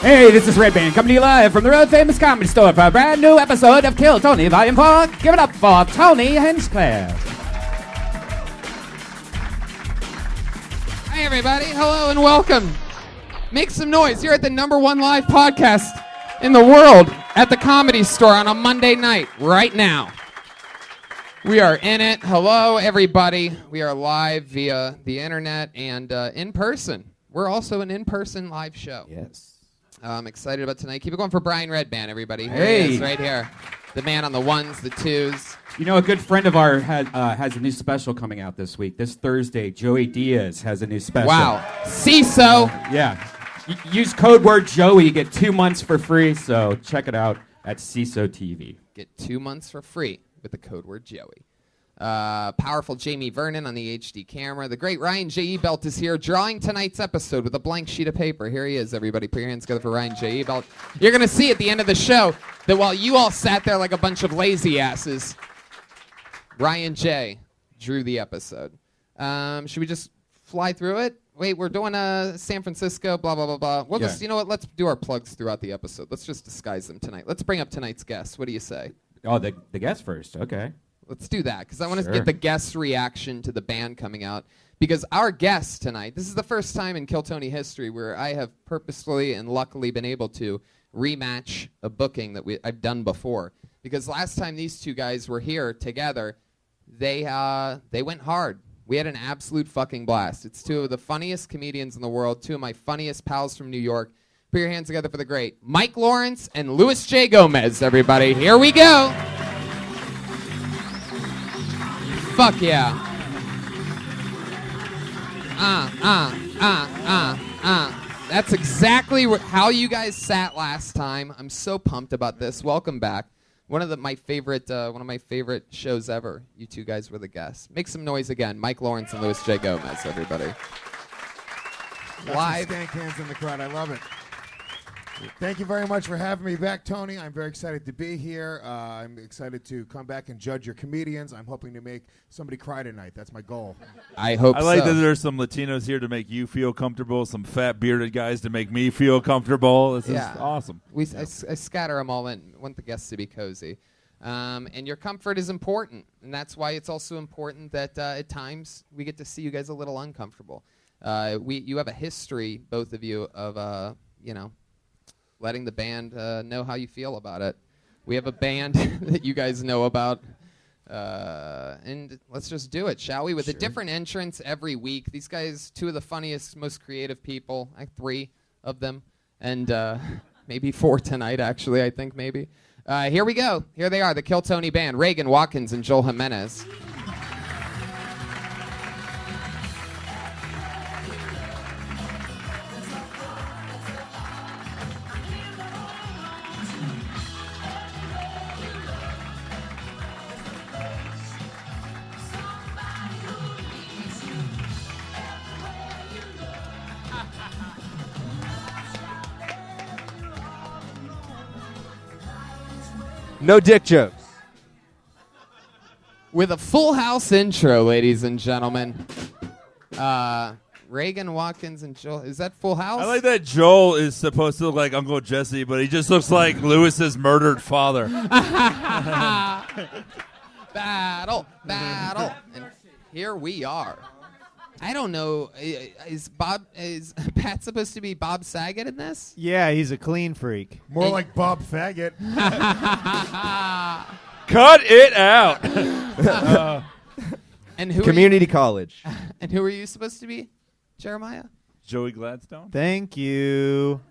Hey, this is Red Band coming to you live from the Road Famous Comedy Store for a brand new episode of Kill Tony Volume 4. Give it up for Tony Hinchcliffe. Hi, everybody. Hello and welcome. Make some noise here at the #1 live podcast in the world at the Comedy Store on a Monday night right now. We are in it. Hello, everybody. We are live via the internet and in person. We're also an in-person live show. Yes. I'm excited about tonight. Keep it going for Brian Redband, everybody. Here Hey. he is, right here. The man on the ones, the twos. You know, a good friend of ours has a new special coming out this week. This Thursday, Joey Diaz has a new special. Wow. CISO. Yeah. Use code word Joey, get 2 months for free, so check it out at CISO TV. Get 2 months for free with the code word Joey. Powerful Jamie Vernon on the HD camera. The great Ryan J. Ebelt is here, drawing tonight's episode with a blank sheet of paper. Here he is, everybody. Put your hands together for Ryan J. Ebelt. You're going to see at the end of the show that while you all sat there like a bunch of lazy asses, Ryan J. drew the episode. Should we just fly through it? Wait, we're doing San Francisco, blah, blah, blah, blah. We'll just, you know what? Let's do our plugs throughout the episode. Let's just disguise them tonight. Let's bring up tonight's guests. What do you say? Oh, the guest first. Okay. Let's do that, because I want to Sure. get the guest's reaction to the band coming out. Because our guest tonight, this is the first time in Kill Tony history where I have purposefully and luckily been able to rematch a booking that I've done before. Because last time these two guys were here together, they went hard. We had an absolute fucking blast. It's two of the funniest comedians in the world, two of my funniest pals from New York. Put your hands together for the great Mike Lawrence and Luis J. Gomez, everybody. Here we go. Fuck yeah. That's exactly how you guys sat last time. I'm so pumped about this. Welcome back. One of my favorite shows ever. You two guys were the guests. Make some noise again. Mike Lawrence and Luis J. Gomez, everybody. Live. Stank hands in the crowd. I love it. Thank you very much for having me back, Tony. I'm very excited to be here. I'm excited to come back and judge your comedians. I'm hoping to make somebody cry tonight. That's my goal. I hope so. I like that there's some Latinos here to make you feel comfortable, some fat bearded guys to make me feel comfortable. This is awesome. I scatter them all in. I want the guests to be cozy. And your comfort is important. And that's why it's also important that at times we get to see you guys a little uncomfortable. You have a history, both of you, of, letting the band know how you feel about it. We have a band that you guys know about. And let's just do it, shall we? With a different entrance every week. These guys, two of the funniest, most creative people. Three of them. And maybe four tonight, actually, I think maybe. Here we go. Here they are, the Kill Tony Band. Reagan Watkins and Joel Jimenez. No dick jokes. With a full house intro, ladies and gentlemen. Reagan Watkins and Joel. Is that Full House? I like that Joel is supposed to look like Uncle Jesse, but he just looks like Lewis's murdered father. Battle. And here we are. I don't know. Is Pat supposed to be Bob Saget in this? Yeah, he's a clean freak. More like Bob Faggot. Cut it out. And who Community college. And who are you supposed to be, Jeremiah? Joey Gladstone? Thank you.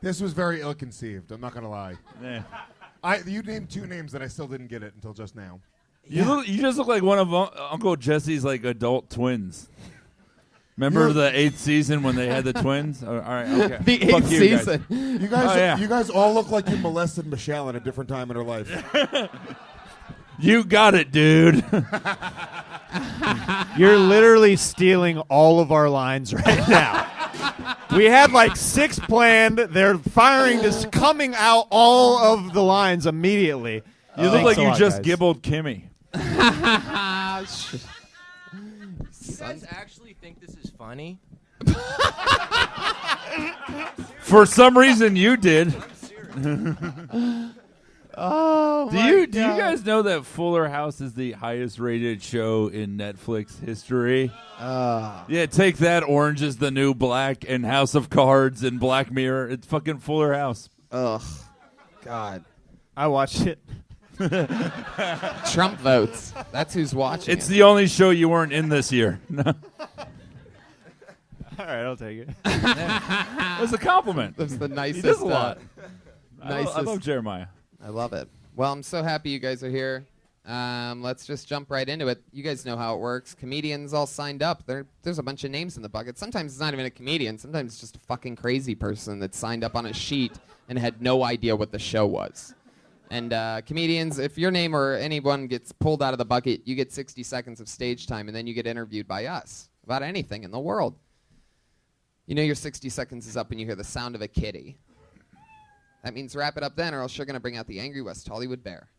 This was very ill-conceived. I'm not going to lie. Yeah. You named two names that I still didn't get it until just now. You just look like one of Uncle Jesse's adult twins. Remember the 8th season when they had the twins? All right, okay. The 8th season. You guys all look like you molested Michelle at a different time in her life. You got it, dude. You're literally stealing all of our lines right now. We had 6 planned. They're firing this, coming out all of the lines immediately. You look like you just gibbled Kimmy. You guys actually think this is funny? For some reason, you did. Oh, Do you guys know that Fuller House is the highest rated show in Netflix history? Yeah, take that. Orange is the New Black and House of Cards and Black Mirror. It's fucking Fuller House. Ugh. God. I watched it. Trump votes. That's who's watching It's it. the only show you weren't in this year. No. All right, I'll take it. That's a compliment. That's the nicest. He does a lot. I Nicest. love Jeremiah. I love it. Well, I'm so happy you guys are here. Let's just jump right into it. You guys know how it works. Comedians all signed up. There's a bunch of names in the bucket. Sometimes it's not even a comedian. Sometimes it's just a fucking crazy person that signed up on a sheet and had no idea what the show was. And comedians, if your name or anyone gets pulled out of the bucket, you get 60 seconds of stage time, and then you get interviewed by us about anything in the world. You know your 60 seconds is up when you hear the sound of a kitty. That means wrap it up then, or else you're going to bring out the angry West Hollywood bear.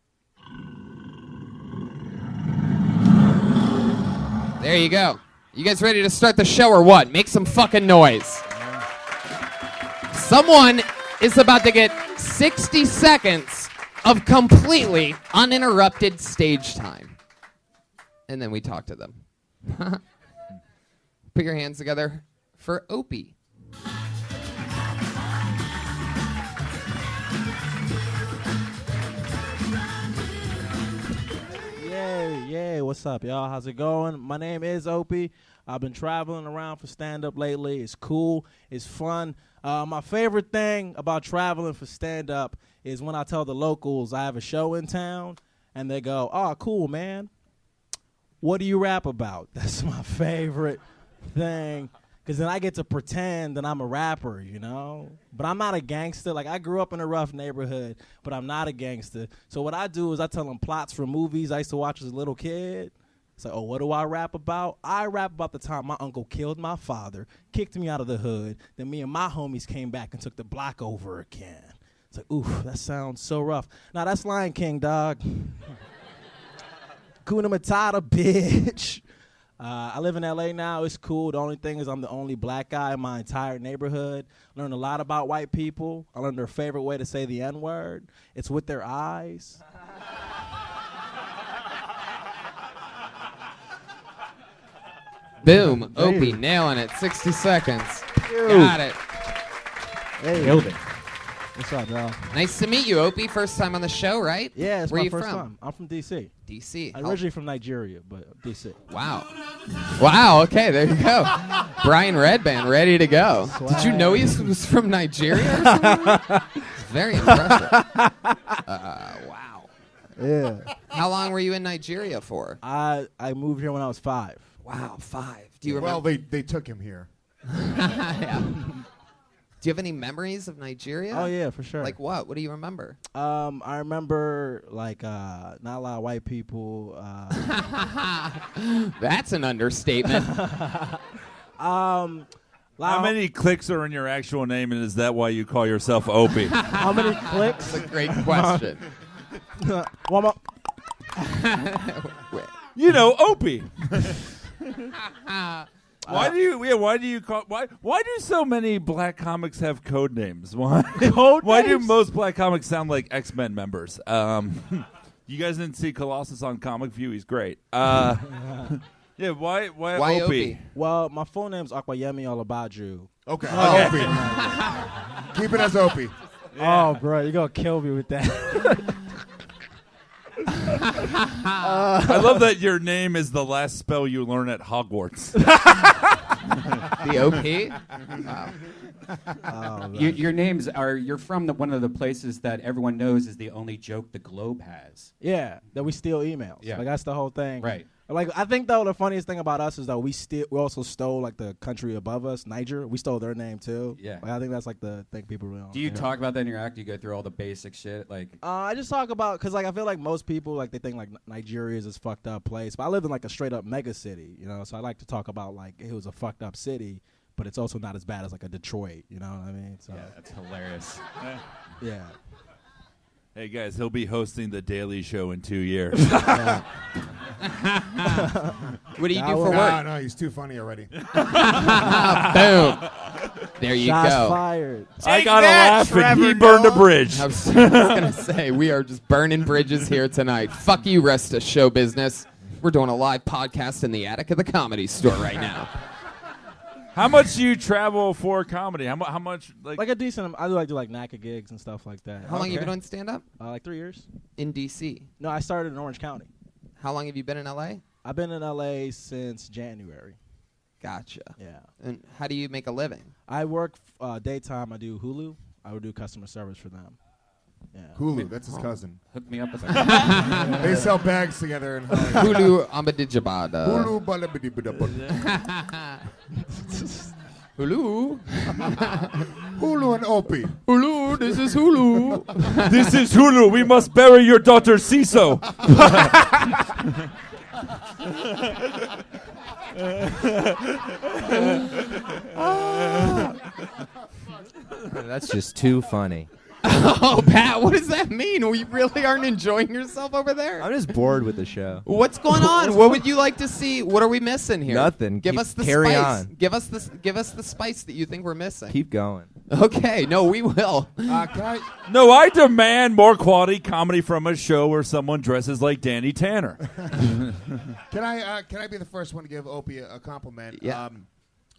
There you go. You guys ready to start the show or what? Make some fucking noise. Someone is about to get 60 seconds of completely uninterrupted stage time. And then we talk to them. Put your hands together for Opie. Yeah, what's up, y'all? How's it going? My name is Opie. I've been traveling around for stand-up lately. It's cool. It's fun. My favorite thing about traveling for stand-up is when I tell the locals I have a show in town, and they go, "Oh, cool, man. What do you rap about?" That's my favorite thing. Because then I get to pretend that I'm a rapper, you know? But I'm not a gangster. Like, I grew up in a rough neighborhood, but I'm not a gangster. So what I do is I tell them plots from movies I used to watch as a little kid. It's like, oh, what do I rap about? I rap about the time my uncle killed my father, kicked me out of the hood, then me and my homies came back and took the block over again. It's like, oof, that sounds so rough. Now, that's Lion King, dog. Kuna Matata, bitch. I live in L.A. now. It's cool. The only thing is I'm the only black guy in my entire neighborhood. Learned a lot about white people. I learned their favorite way to say the N-word. It's with their eyes. Boom. Opie, nailing it. 60 seconds. Got it. Hey. Killed it. What's up, y'all? Nice to meet you, Opie. First time on the show, right? Yeah, it's Where my you first from? time. I'm from D.C. D.C. I'm originally from Nigeria, but D.C. Wow. Wow, okay, there you go. Brian Redband, ready to go. Did you know he was from Nigeria or something? It's very impressive. Wow. Yeah. How long were you in Nigeria for? I moved here when I was 5. Wow, 5. Do you Well, remember? they took him here. Yeah. Do you have any memories of Nigeria? Oh, yeah, for sure. Like what? What do you remember? I remember, like, not a lot of white people. That's an understatement. How many clicks are in your actual name, and is that why you call yourself Opie? How many clicks? That's a great question. One more. You know, Opie. Why do so many black comics have code names? Why do most black comics sound like X-Men members? You guys didn't see Colossus on Comic View? He's great. Yeah, why Opie? Well, my full name's Akwayemi Olabaju. Okay, Opie. Keep it as Opie. Yeah. Oh, bro, you're going to kill me with that. I love that your name is the last spell you learn at Hogwarts. The OP? Wow. Oh, Your names are, you're from one of the places that everyone knows is the only joke the Globe has. Yeah, that we steal emails. Yeah. Like, that's the whole thing. Right. Like, I think, though, the funniest thing about us is that we also stole, like, the country above us, Niger. We stole their name, too. Yeah. Like, I think that's, like, the thing people really don't Do you care. talk about that in your act? Do you go through all the basic shit? Like, I just talk about, because, like, I feel like most people, like, they think, like, Nigeria is this fucked up place. But I live in, like, a straight-up mega city, you know? So I like to talk about, like, it was a fucked up city, but it's also not as bad as, like, a Detroit, you know what I mean? So, yeah, that's hilarious. yeah. Hey guys, he'll be hosting the Daily Show in 2 years. What do you do for work? No, he's too funny already. Boom. There you Shots go. fired. I gotta that, laugh, and he Trevor burned a Noah. bridge. I was gonna say we are just burning bridges here tonight. Fuck you, rest of show business. We're doing a live podcast in the attic of the Comedy Store right now. How much do you travel for comedy? How much? Like a decent. I do like NACA gigs and stuff like that. How long have you been doing stand-up? Like 3 years. In D.C. No, I started in Orange County. How long have you been in L.A.? I've been in LA since January. Gotcha. Yeah. And how do you make a living? I work daytime. I do Hulu. I would do customer service for them. Yeah. Hulu, that's his cousin. Hook me up with that. They sell bags together in Hollywood. Hulu Ambadijabada. Hulu, balabidibidabun. Hulu. Hulu and Opie. Hulu, this is Hulu. This is Hulu. We must bury your daughter, Ciso. That's just too funny. Oh, Pat, what does that mean? We really aren't enjoying yourself over there? I'm just bored with the show. What's going on? What would you like to see? What are we missing here? Nothing. Give Keep- us the carry spice. on. Give us the spice that you think we're missing. Keep going. Okay, no, we will. Can I? No, I demand more quality comedy from a show where someone dresses like Danny Tanner. Can I be the first one to give Opie a compliment? Yeah.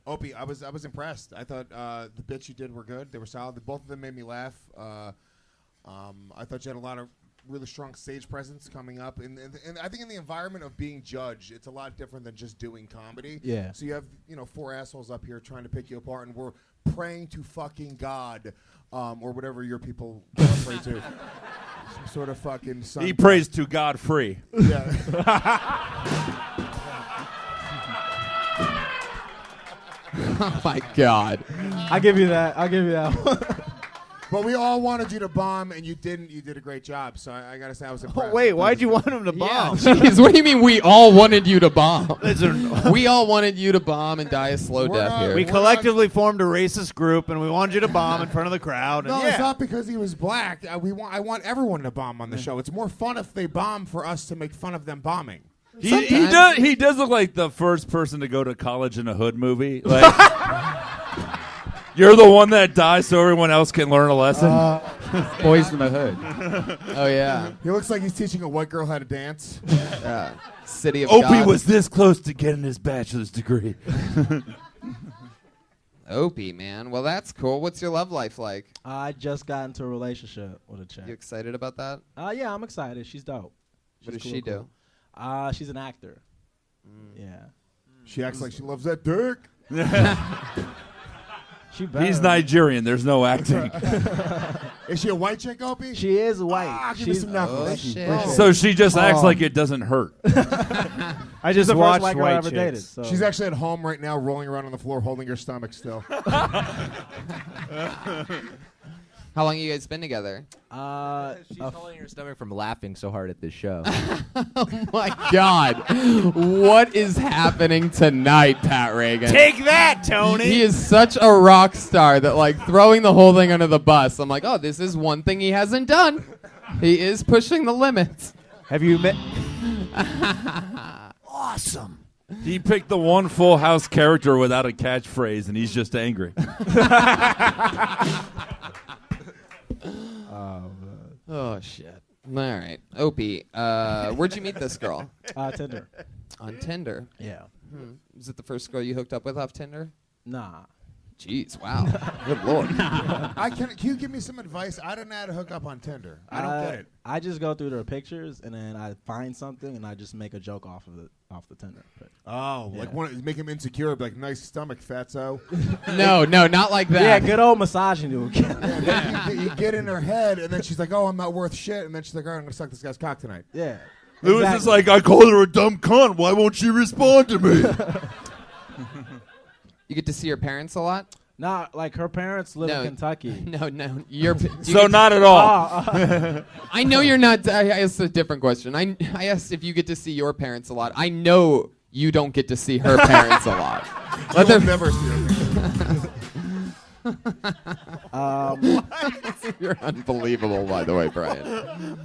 Opie, I was impressed. I thought the bits you did were good. They were solid. Both of them made me laugh. I thought you had a lot of really strong stage presence coming up, and I think in the environment of being judged, it's a lot different than just doing comedy. Yeah. So you have 4 assholes up here trying to pick you apart, and we're praying to fucking God, or whatever your people pray to. Some sort of fucking. He prays to God free. Yeah. Oh my God. I'll give you that. one. But we all wanted you to bomb, and you didn't. You did a great job. So I gotta say, I was impressed. Oh, wait, why'd you want him to Yeah, bomb? jeez, what do you mean we all wanted you to bomb? Listen, We all wanted you to bomb and die a slow We're death not- here. we We're collectively formed a racist group, and we wanted you to bomb in front of the crowd. And No, yeah. it's not because he was black. I want everyone to bomb on the show. It's more fun if they bomb for us to make fun of them bombing. He does look like the first person to go to college in a hood movie. Like, you're the one that dies so everyone else can learn a lesson. Boys in the Hood. Oh yeah. He looks like he's teaching a white girl how to dance. City of Opie God. was this close to getting his bachelor's degree. Opie, man. Well, that's cool. What's your love life like? I just got into a relationship with a chick. You excited about that? Yeah, I'm excited. She's dope. What does She's she cool, do? cool. She's an actor. Yeah. She acts like she loves that dick. She better. He's Nigerian. There's no acting. Is she a white chick, Opie? She is white. Give me She's some knuckles. Oh, shit. Oh. So she just acts like it doesn't hurt. I just the first watched white girl I White ever Chicks. dated. So. She's actually at home right now, rolling around on the floor, holding her stomach still. How long you guys been together? She's holding her stomach from laughing so hard at this show. Oh my God. What is happening tonight, Pat Reagan? Take that, Tony. He is such a rock star that, like, throwing the whole thing under the bus. I'm like, oh, this is one thing he hasn't done. He is pushing the limits. Have you met? Awesome. He picked the one Full House character without a catchphrase, and he's just angry. Oh, shit. All right. Opie, where'd you meet this girl? Tinder. On Tinder. Yeah. Was it the first girl you hooked up with off Tinder? Nah. Jeez, wow. Good Lord. Can you give me some advice? I don't know how to hook up on Tinder. I don't get it. I just go through their pictures and then I find something and I just make a joke off the Tinder. Oh, Yeah. like make him insecure, be like, nice stomach, fatso. No, not like that. Yeah, good old massaging dude. You get in her head, and then she's like, oh, I'm not worth shit. And then she's like, all right, I'm going to suck this guy's cock tonight. Yeah. Lewis is Exactly. like, I called her a dumb cunt. Why won't she respond to me? You get to see your parents a lot? Nah, like her parents live No. in Kentucky. No. You're, So not at all. I know you're not. I asked a different question. I asked if you get to see your parents a lot. I know you don't get to see her parents a lot. You'll never see her. You're unbelievable, by the way, Brian.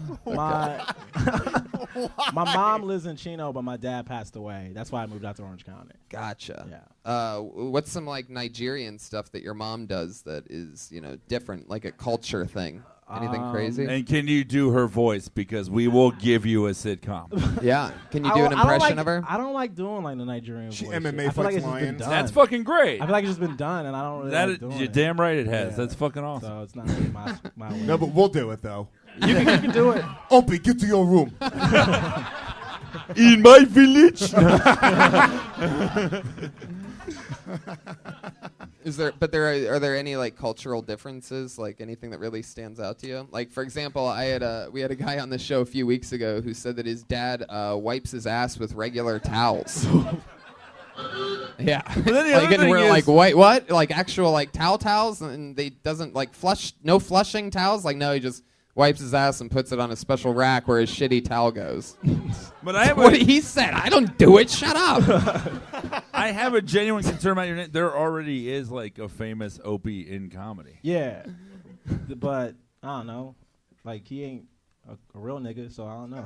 My mom lives in Chino, but my dad passed away. That's why I moved out to Orange County. Gotcha. Yeah. What's some like Nigerian stuff that your mom does that is, different, like a culture thing? Anything crazy? And can you do her voice? Because we will give you a sitcom. Yeah. Can you do an impression of her? I don't like doing like the Nigerian voice. MMA I feel like fights it's just been lions. done. That's fucking great. I feel like it's just been done, and I don't really like doing You're it. damn right it has. Yeah. That's fucking awesome. So it's not really my way. No, but we'll do it though. You can do it. Opie, get to your room. In my village. Are there any like cultural differences, like anything that really stands out to you? Like, for example, we had a guy on the show a few weeks ago who said that his dad wipes his ass with regular towels. Yeah. But then the Like, other and thing we're is, like, what? Like actual like towels, and they doesn't like flush, no flushing towels. Like, no, he just wipes his ass and puts it on a special rack where his shitty towel goes. but I have What he said. I don't do it. Shut up. I have a genuine concern about your name. There already is like a famous Opie in comedy. Yeah, but I don't know. Like he ain't a real nigga, so I don't know.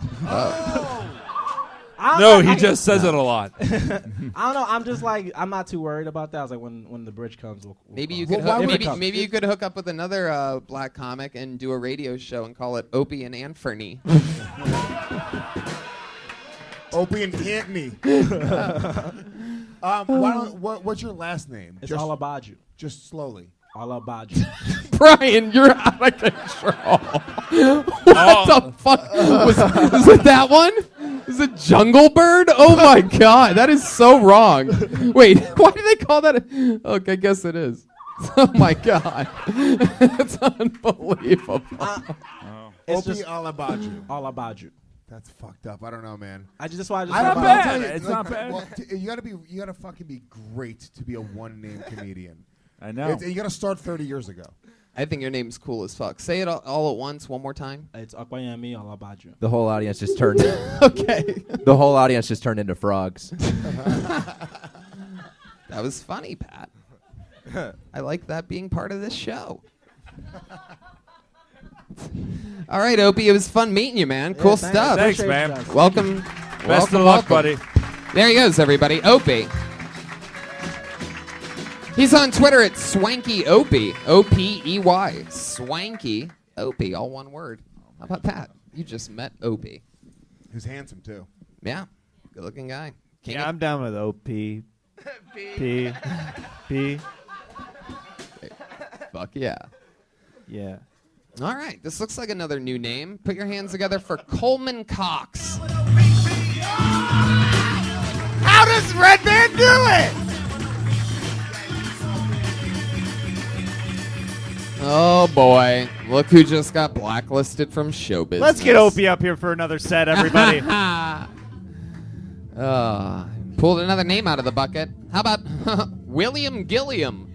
No, he just says it a lot. I don't know. I'm just like I'm not too worried about that. I was like when the bridge comes, we'll Maybe you call. could Well, why hook, would maybe you could hook up with another black comic and do a radio show and call it Opie and Anthony. Opie and Anthony. What's your last name? It's just, all about you. just slowly. All about you. Brian, you're out of control. What the fuck? Is it that one? Is it Jungle Bird? Oh my god, that is so wrong. Wait, why do they call that? Okay, I guess it is. Oh my god, it's unbelievable. It's Opie just all about you. all about you. That's fucked up. I don't know, man. That's why I just. I don't not know. I'll bad. tell you, It's not bad. Well, you gotta fucking be great to be a one-name comedian. I know. You gotta start 30 years ago. I think your name's cool as fuck. Say it all at once, one more time. It's Akwayami, all about you. The whole audience just turned. Okay. The whole audience just turned into frogs. That was funny, Pat. I like that being part of this show. All right, Opie, it was fun meeting you, man. Cool thanks. stuff. Thanks, Appreciate man. you guys. Welcome. Best welcome, of luck, welcome. buddy. There he goes, everybody. Opie. He's on Twitter at Swanky Opie. O-P-E-Y. Swanky Opie, all one word. How about that? You just met Opie. Who's handsome too. Yeah. Good looking guy. King Yeah, of- I'm down with OP. P. Fuck yeah. Yeah. All right. This looks like another new name. Put your hands together for Coleman Cox. How does Red Man do it? Oh, boy. Look who just got blacklisted from show business. Let's get Opie up here for another set, everybody. Pulled another name out of the bucket. How about William Gilliam?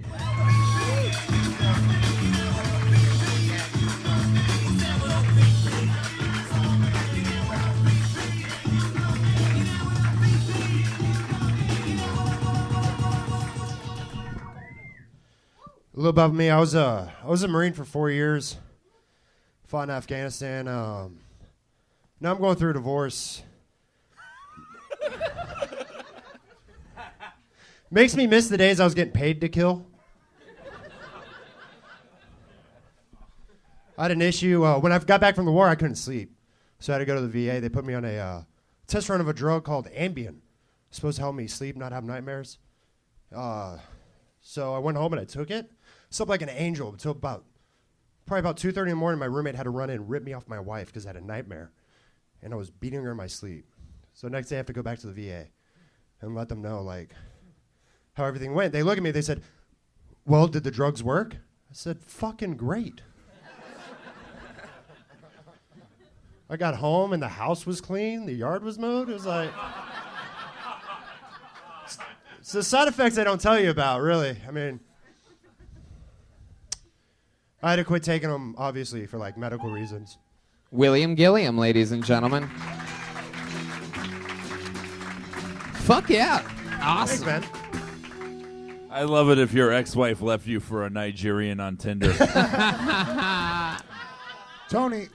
A little about me. I was a Marine for 4 years. Fought in Afghanistan. Now I'm going through a divorce. Makes me miss the days I was getting paid to kill. I had an issue. When I got back from the war, I couldn't sleep. So I had to go to the VA. They put me on a test run of a drug called Ambien. It's supposed to help me sleep, not have nightmares. So I went home and I took it. Slept like an angel until probably about 2:30 in the morning. My roommate had to run in and rip me off my wife because I had a nightmare. And I was beating her in my sleep. So next day I have to go back to the VA and let them know, like, how everything went. They look at me, they said, well, did the drugs work? I said, fucking great. I got home and the house was clean, the yard was mowed. It was like, it's the side effects I don't tell you about, really. I mean, I had to quit taking them, obviously, for like medical reasons. William Gilliam, ladies and gentlemen. Fuck yeah. Awesome. Thanks, man. I love it if your ex-wife left you for a Nigerian on Tinder. Tony,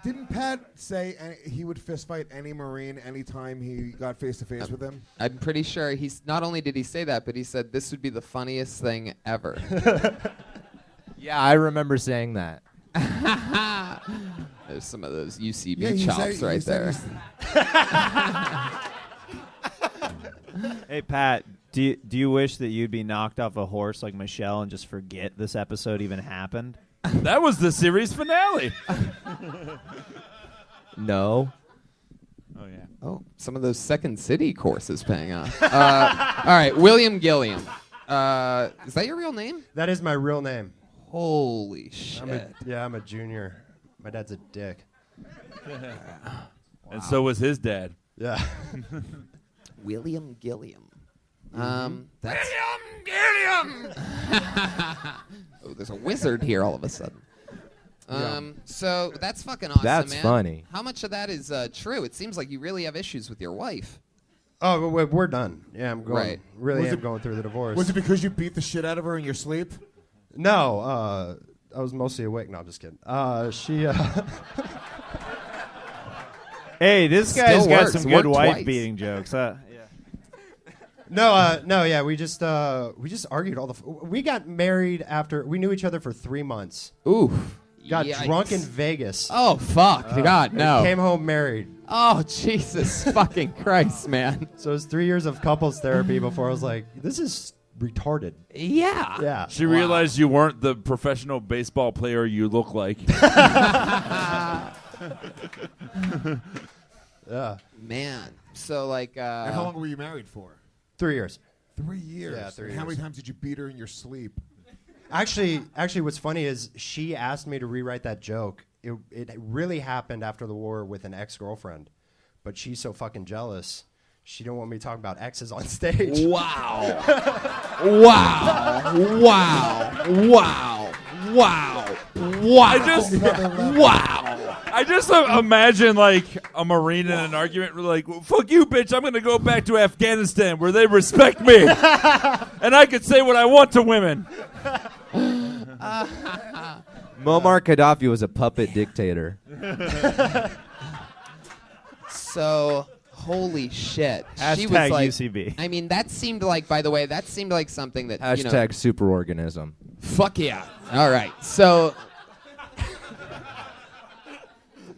didn't Pat say he would fist fight any Marine anytime he got face to face with him? I'm pretty sure he's not only did he say that, but he said this would be the funniest thing ever. Yeah, I remember saying that. There's some of those UCB Yeah, chops right there. Hey, Pat, do you wish that you'd be knocked off a horse like Michelle and just forget this episode even happened? That was the series finale. No. Oh, yeah. Oh, some of those Second City courses paying off. All right, William Gilliam. Is that your real name? That is my real name. Holy shit. I'm a junior. My dad's a dick. And so was his dad. Yeah. William Gilliam. Mm-hmm. That's William Gilliam. Oh, there's a wizard here all of a sudden. So that's fucking awesome, That's man. funny. How much of that is true? It seems like you really have issues with your wife. Oh, we're done. Yeah, I'm going. Right. Really Was am it- going through the divorce. Was it because you beat the shit out of her in your sleep? No, I was mostly awake. No, I'm just kidding. She. Hey, this guy's Still got works. some good Worked wife twice. beating jokes. Yeah. No, yeah, we just argued all the. We got married after we knew each other for 3 months. Ooh. Got Yikes. drunk in Vegas. Oh, fuck. God, no. Came home married. Oh, Jesus fucking Christ, man. So it was 3 years of couples therapy before I was like, this is retarded. Yeah. Yeah. She realized you weren't the professional baseball player you look like. Yeah. Man. So, like, And how long were you married for? 3 years. 3 years. Yeah, 3 And how many years. times did you beat her in your sleep? Actually, what's funny is she asked me to rewrite that joke. It really happened after the war with an ex-girlfriend, but she's so fucking jealous. She didn't want me talking about exes on stage. wow. Wow. Wow. Wow. Wow. Wow. I just imagine like a Marine in an argument, like, well, "Fuck you, bitch! I'm gonna go back to Afghanistan where they respect me, and I can say what I want to women." Muammar Gaddafi was a puppet dictator. So, holy shit. She was Hashtag like, UCB. I mean, that seemed like, by the way, that seemed like something that, you know, Hashtag superorganism. fuck yeah. All right. So,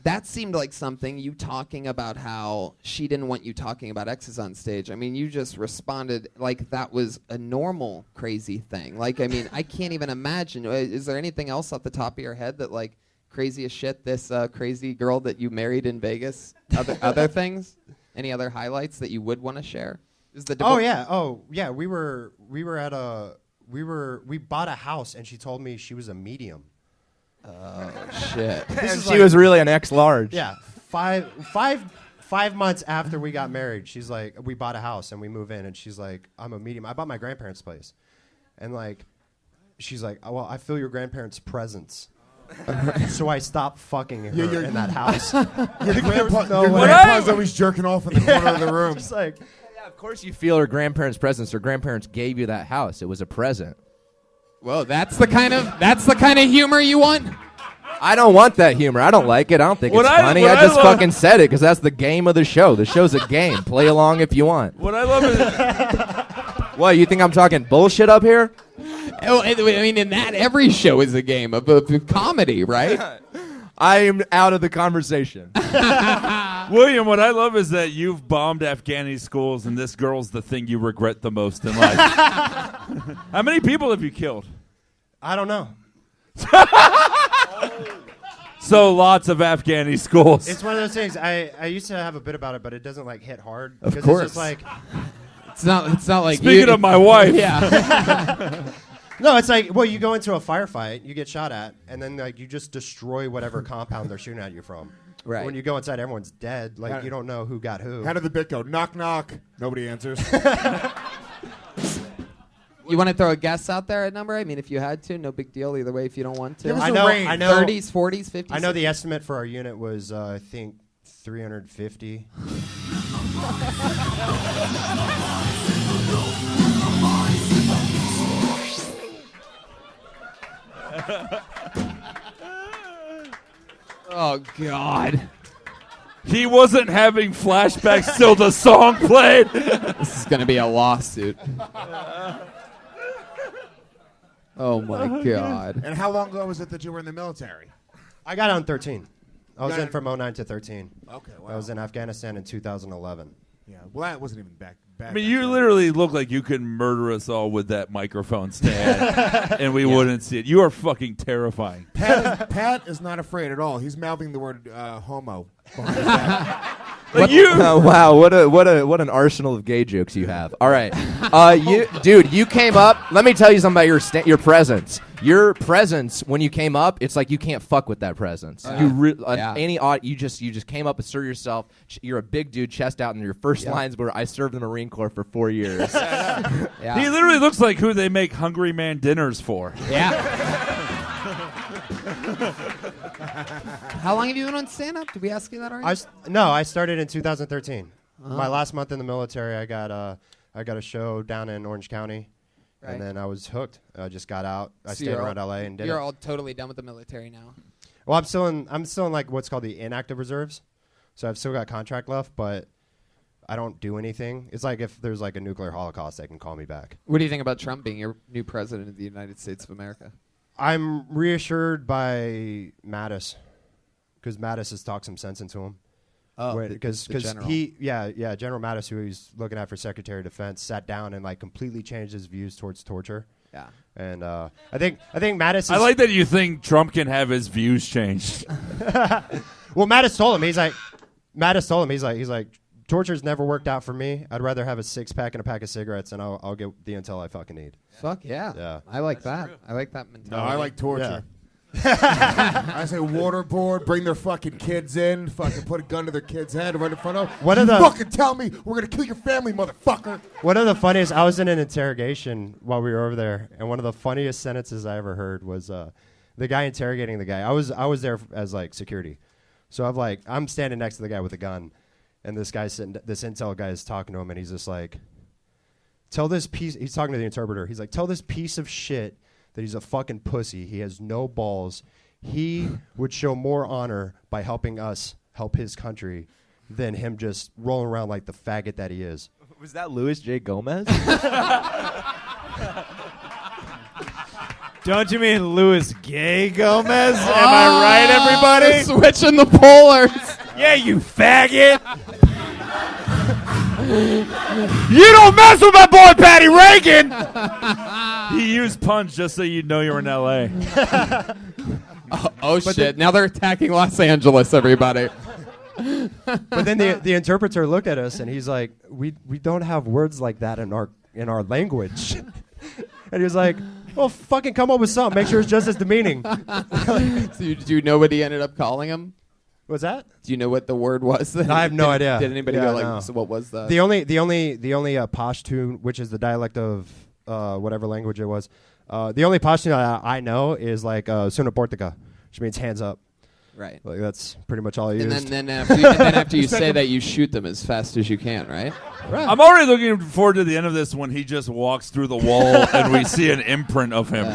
that seemed like something, you talking about how she didn't want you talking about exes on stage. I mean, you just responded like that was a normal crazy thing. Like, I mean, I can't even imagine. Is there anything else off the top of your head that, like, crazy as shit, this crazy girl that you married in Vegas? Other things? Any other highlights that you would want to share? Is the Oh yeah. We bought a house and she told me she was a medium. Oh, shit. And she was really an ex-large. Yeah, five months after we got married, she's like, we bought a house and we move in, and she's like, I'm a medium. I bought my grandparents' place, and like, she's like, oh, well, I feel your grandparents' presence, so I stopped fucking her in that house. Your grandpa's way. always jerking off in the corner of the room. Just like, Yeah, of course you feel her grandparents' presence. Her grandparents gave you that house. It was a present. Well, that's the kind of humor you want? I don't want that humor. I don't like it. I don't think What it's I- funny. what I I just love- fucking said it because that's the game of the show. The show's a game. Play along if you want. What I love is What, you think I'm talking bullshit up here? Oh, I mean, in that, every show is a game of comedy, right? I am out of the conversation. William. What I love is that you've bombed Afghani schools, and this girl's the thing you regret the most in life. How many people have you killed? I don't know. So lots of Afghani schools. It's one of those things. I used to have a bit about it, but it doesn't like hit hard. Of course. It's just like, It's not like Speaking you, of my wife, yeah. no, it's like, well, you go into a firefight, you get shot at, and then like you just destroy whatever compound they're shooting at you from. Right. When you go inside, everyone's dead. Like How- you don't know who got who. How did the bit go? Knock, knock. Nobody answers. You want to throw a guess out there, a number? I mean, if you had to, no big deal. Either way, if you don't want to. Give us I a know. range. I know. 30s, 40s, 50s. I know the estimate for our unit was, I think, 350. Oh God. He wasn't having flashbacks till the song played. This is gonna be a lawsuit. Oh my God. And how long ago was it that you were in the military? I got out in 13. I was Got in it- from 09 to 13. Okay, I was in Afghanistan in 2011. Yeah, well, that wasn't even back. I mean, you literally look like you could murder us all with that microphone stand, and we wouldn't see it. You are fucking terrifying. Pat is not afraid at all. He's mouthing the word homo behind his back. Oh, wow, what an arsenal of gay jokes you have. All right, you came up. Let me tell you something about your presence. Your presence when you came up, it's like you can't fuck with that presence. You just came up, assert yourself. You're a big dude, chest out, and your first lines were, "I served in the Marine Corps for 4 years." He literally looks like who they make Hungry Man dinners for. Yeah. How long have you been on stand-up? Did we ask you that already? I started in 2013. My last month in the military, I got a show down in Orange County, Right. and then I was hooked. I just got out. I So stayed around LA and did it. You're all totally done with the military now. Well, I'm still in like what's called the inactive reserves, so I've still got contract left, but I don't do anything. It's like if there's like a nuclear holocaust, they can call me back. What do you think about Trump being your new president of the United States of America? I'm reassured by Mattis, because Mattis has talked some sense into him. Oh, Because the general. General Mattis, who he's looking at for Secretary of Defense, sat down and like completely changed his views towards torture. Yeah. And I think Mattis is, I like that you think Trump can have his views changed. well, Mattis told him, he's like, torture's never worked out for me. I'd rather have a 6-pack and a pack of cigarettes, and I'll get the intel I fucking need. Fuck yeah. Yeah. I like that. I like that No, mentality. I like torture. I say waterboard, bring their fucking kids in, fucking put a gun to their kid's head right in front of them. You fucking tell me we're going to kill your family, motherfucker. One of the funniest, I was in an interrogation while we were over there, and one of the funniest sentences I ever heard was the guy interrogating the guy. I was there as like security. So I'm standing next to the guy with a gun, and this intel guy is talking to him, and he's just like, he's talking to the interpreter. He's like, tell this piece of shit that he's a fucking pussy. He has no balls. He would show more honor by helping us help his country than him just rolling around like the faggot that he is. Was that Louis J. Gomez? Don't you mean Louis Gay Gomez? Am I right, everybody? Switching the polars. Yeah, you faggot. You don't mess with my boy Patty Reagan. He used punch just so you'd know you were in L.A. Oh shit! Now they're attacking Los Angeles, everybody. But then the interpreter looked at us and he's like, we don't have words like that in our language. And he was like, well, fucking come up with something. Make sure it's just as demeaning. So do you know what he ended up calling him? What's that? Do you know what the word was? I have no idea. Did anybody Yeah, go like, no. so what was that? The only Pashtun, which is the dialect of whatever language it was, the only Pashtun that I know is like Suna Portica, which means hands up. Right. Like that's pretty much all I And used. then after you say that, you shoot them as fast as you can, right? I'm already looking forward to the end of this when he just walks through the wall and we see an imprint of him.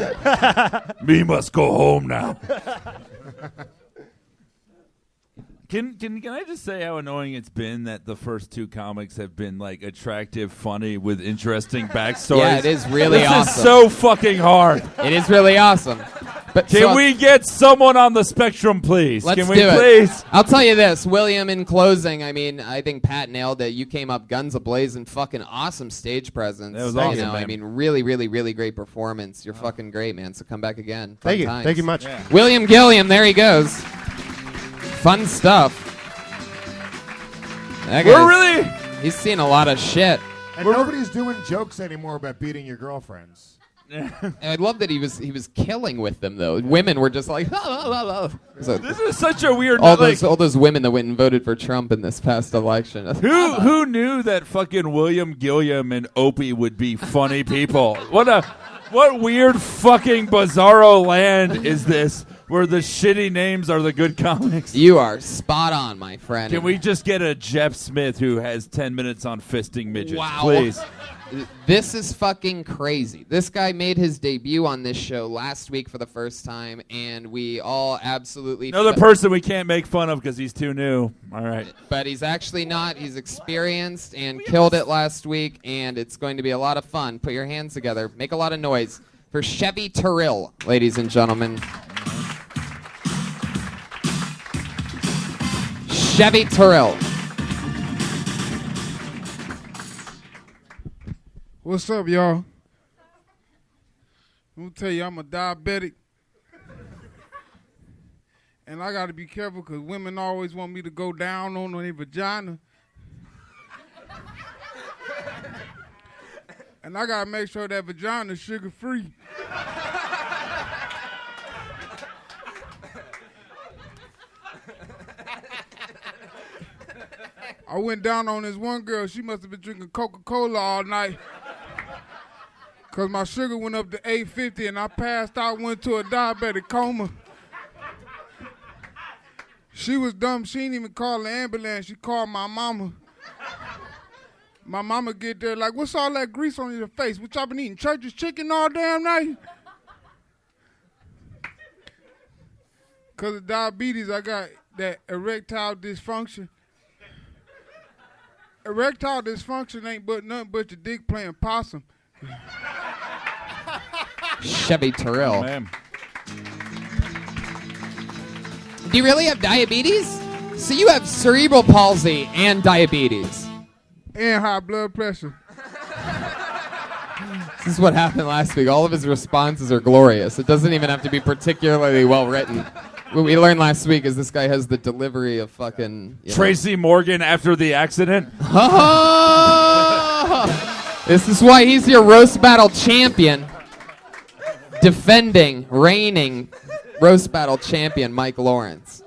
We must go home now. Can I just say how annoying it's been that the first two comics have been like attractive, funny, with interesting backstories? Yeah, it is really this awesome. is so fucking hard. It is really awesome. But Can we get someone on the spectrum, please? Let's Can we do it. please? I'll tell you this, William, in closing, I mean, I think Pat nailed it. You came up guns a-blazing, fucking awesome stage presence. That was You awesome, know, man. I mean, really, really, really great performance. You're fucking great, man. So come back again. Fun Thank you. times. Thank you much. Yeah. William Gilliam, there he goes. Fun stuff. That We're guy's- really... He's seen a lot of shit. And nobody's doing jokes anymore about beating your girlfriends. And I love that he was killing with them though. Women were just like, So This is such a weird... all like, those women that went and voted for Trump in this past election. Who knew that fucking William Gilliam and Opie would be funny people? What weird fucking bizarro land is this? where the shitty names are the good comics. You are spot on, my friend. Can we just get a Jeff Smith who has 10 minutes on fisting midgets, Wow. please? This is fucking crazy. This guy made his debut on this show last week for the first time, and we all absolutely... Another person we can't make fun of because he's too new. All right. But he's actually not. He's experienced and killed it last week, and it's going to be a lot of fun. Put your hands together. Make a lot of noise for Chevy Terrell, ladies and gentlemen. Chevy Terrell. What's up, y'all? I'm gonna tell you, I'm a diabetic. And I gotta be careful because women always want me to go down on their vagina. And I gotta make sure that vagina is sugar-free. I went down on this one girl. She must have been drinking Coca-Cola all night. Because my sugar went up to 850 and I passed out, went to a diabetic coma. She was dumb. She didn't even call the ambulance. She called my mama. My mama get there like, what's all that grease on your face? What y'all been eating? Church's chicken all damn night? Because of diabetes, I got that erectile dysfunction. Erectile dysfunction ain't but nothing but your dick playing possum. Chevy Terrell. Man. Do you really have diabetes? So you have cerebral palsy and diabetes. And high blood pressure. This is what happened last week. All of his responses are glorious. It doesn't even have to be particularly well written. What we learned last week is this guy has the delivery of fucking... Tracy Morgan after the accident. This is why he's your roast battle champion. Defending, reigning roast battle champion Mike Lawrence.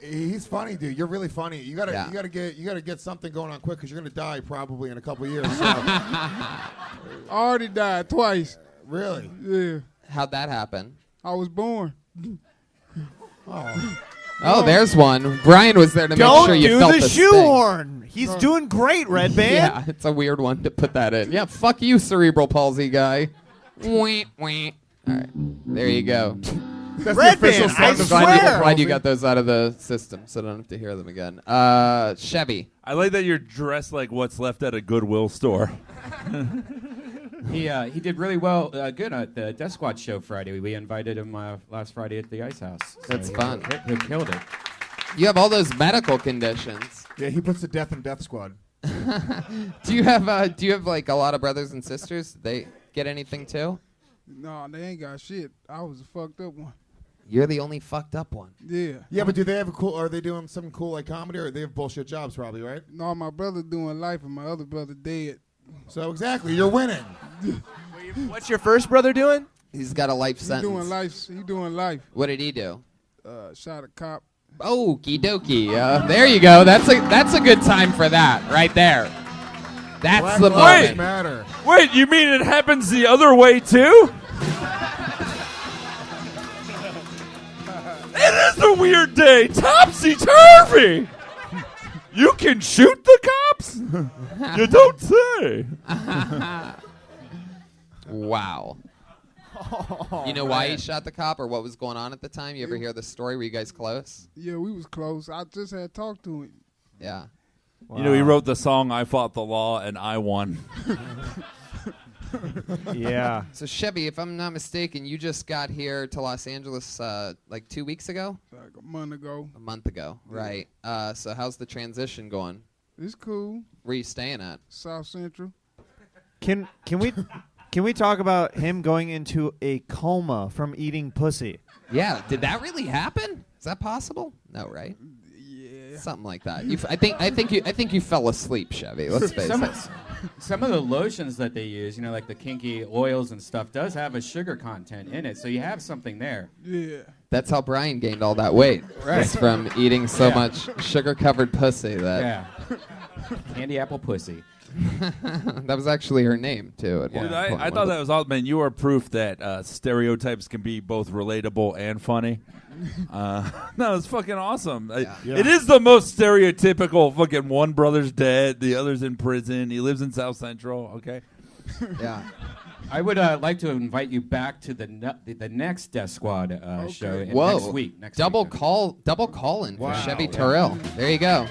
He's funny, dude. You're really funny. You gotta Yeah. you gotta get something going on quick because you're gonna die probably in a couple years. So. I already died twice. Really? Yeah. How'd that happen? I was born. Oh, there's one. Brian was there to make sure you felt Don't do the sting. shoehorn. He's doing great, Red Band. Yeah, it's a weird one to put that in. Yeah, fuck you, cerebral palsy guy. Wah, wah. All right, there you go. That's Red the official Band, I sound of swear. Glad you got those out of the system, so I don't have to hear them again. Chevy. I like that you're dressed like what's left at a Goodwill store. He did really well, good at the Death Squad show Friday. We invited him last Friday at the Ice House. So That's fun. He killed it. You have all those medical conditions. Yeah, he puts the death in Death Squad. Do you have like a lot of brothers and sisters? They get anything too? No, they ain't got shit. I was a fucked up one. You're the only fucked up one. Yeah. Yeah, but do they have a cool? Are they doing something cool like comedy, or they have bullshit jobs probably, right? No, my brother doing life and my other brother dead. So exactly, you're winning. What's your first brother doing? He's got a life He sentence. doing life. He doing life. What did he do? Shot a cop. Okie dokie. There you go. That's a good time for that right there. That's Black the lives moment. matter. Wait, you mean it happens the other way too? It is a weird day. Topsy-turvy. You can shoot the cops? You don't say. Wow. You know why he shot the cop or what was going on at the time? You ever hear the story? Were you guys close? Yeah, we was close. I just had talked to him. Yeah. You know, he wrote the song I Fought the Law and I Won. Yeah. So Chevy, if I'm not mistaken, you just got here to Los Angeles like 2 weeks ago? Like a month ago. A month ago, right. So how's the transition going? It's cool. Where you staying at? South Central. Can we talk about him going into a coma from eating pussy? Yeah, did that really happen? Is that possible? No, right? Yeah. Something like that. I think you fell asleep, Chevy. Let's face it. Some of the lotions that they use, like the kinky oils and stuff, does have a sugar content in it, so you have something there. Yeah. That's how Brian gained all that weight. Right. It's from eating so much sugar-covered pussy that. Yeah. Candy apple pussy. That was actually her name too. Dude, I thought that was awesome, man. You are proof that stereotypes can be both relatable and funny. No, it's fucking awesome. It is the most stereotypical fucking one brother's dead, the other's in prison, he lives in South Central, okay? Yeah. I would like to invite you back to the next Death Squad show next week. Double call-in for Chevy Terrell. There you go.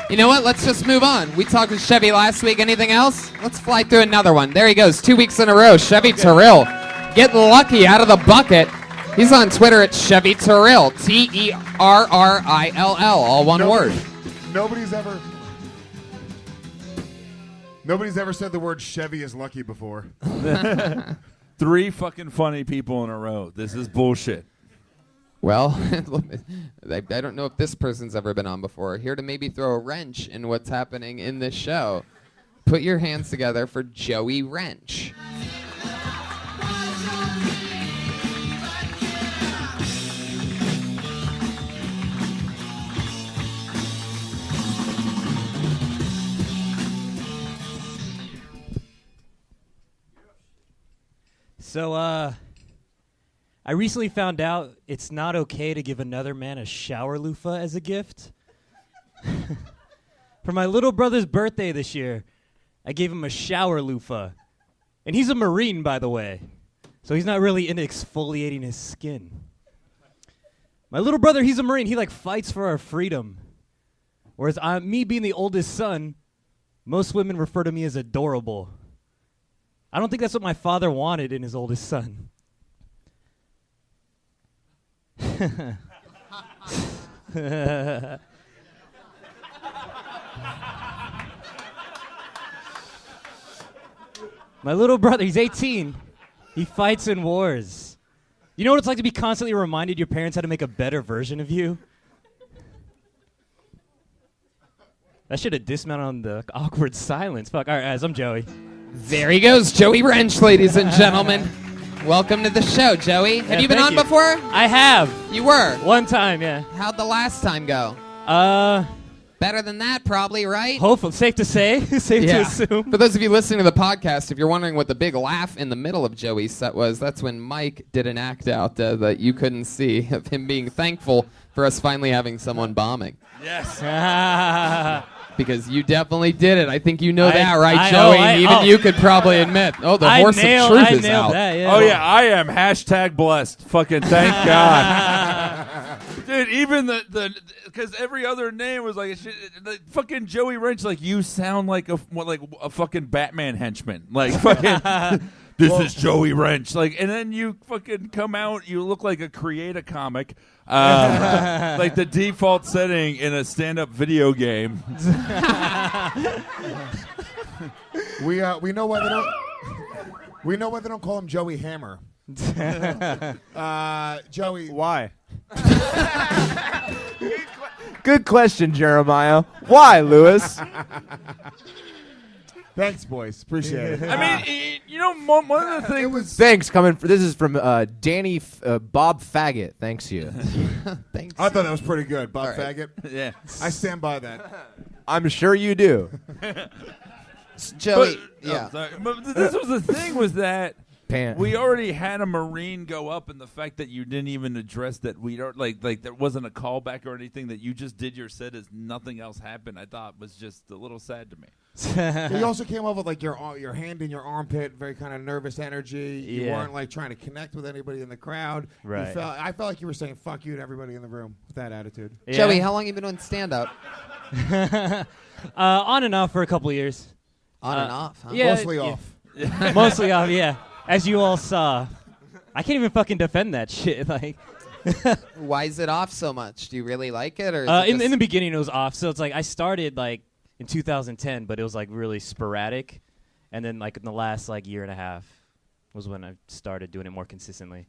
You know what? Let's just move on. We talked with Chevy last week. Anything else? Let's fly through another one. There he goes. 2 weeks in a row. Chevy Terrell getting lucky out of the bucket. He's on Twitter at Chevy Terrell. Terrill. All one word. Nobody's ever said the word Chevy is lucky before. 3 fucking funny people in a row. This is bullshit. Well, I don't know if this person's ever been on before. Here to maybe throw a wrench in what's happening in this show. Put your hands together for Joey Wrench. So, I recently found out it's not okay to give another man a shower loofah as a gift. For my little brother's birthday this year, I gave him a shower loofah. And he's a Marine, by the way. So he's not really into exfoliating his skin. My little brother, he's a Marine. He, fights for our freedom. Whereas me being the oldest son, most women refer to me as adorable. I don't think that's what my father wanted in his oldest son. My little brother, he's 18. He fights in wars. You know what it's like to be constantly reminded your parents how to make a better version of you? I should have dismounted on the awkward silence. Fuck. All right, guys, I'm Joey. There he goes, Joey Wrench, ladies and gentlemen. Welcome to the show, Joey. Have you been on before? I have. You were? One time, yeah. How'd the last time go? Better than that, probably, right? Hopefully. Safe to say. Safe to assume. For those of you listening to the podcast, if you're wondering what the big laugh in the middle of Joey's set was, that's when Mike did an act out that you couldn't see of him being thankful for us finally having someone bombing. Yes. Because you definitely did it. I think you know that, right, Joey? Even you could probably admit. Oh, the horse of truth is out. That, yeah. Oh, yeah, I am #blessed. Fucking thank God. Dude, even because every other name was fucking Joey Wrench, you sound like a fucking Batman henchman. Fucking, this is Joey Wrench. And then you fucking come out, you look like a create-a comic. The default setting in a stand-up video game. We know why they don't call him Joey Hammer. Joey, why? Good question, Jeremiah. Why, Lewis? Thanks, boys. Appreciate it. I mean, one of the things. Thanks. This is from Danny Bob Faggot. Thanks you. Thanks. I thought that was pretty good, Bob All right. Faggot. Yeah. I stand by that. I'm sure you do. Joey, But this was the thing was that Pan. we already had a Marine go up, and the fact that you didn't even address that we don't like there wasn't a callback or anything, that you just did your set as nothing else happened, I thought was just a little sad to me. You also came up with your hand in your armpit, very kind of nervous energy. You weren't trying to connect with anybody in the crowd. Right. I felt like you were saying "fuck you" to everybody in the room with that attitude. Yeah. Joey, how long have you been doing stand-up? On and off for a couple of years. On and off, huh? Yeah, Mostly off. Mostly off, yeah. As you all saw. I can't even fucking defend that shit. Why is it off so much? Do you really like it? Or in the beginning, it was off. So it's I started in 2010, but it was really sporadic. And then in the last year and a half was when I started doing it more consistently.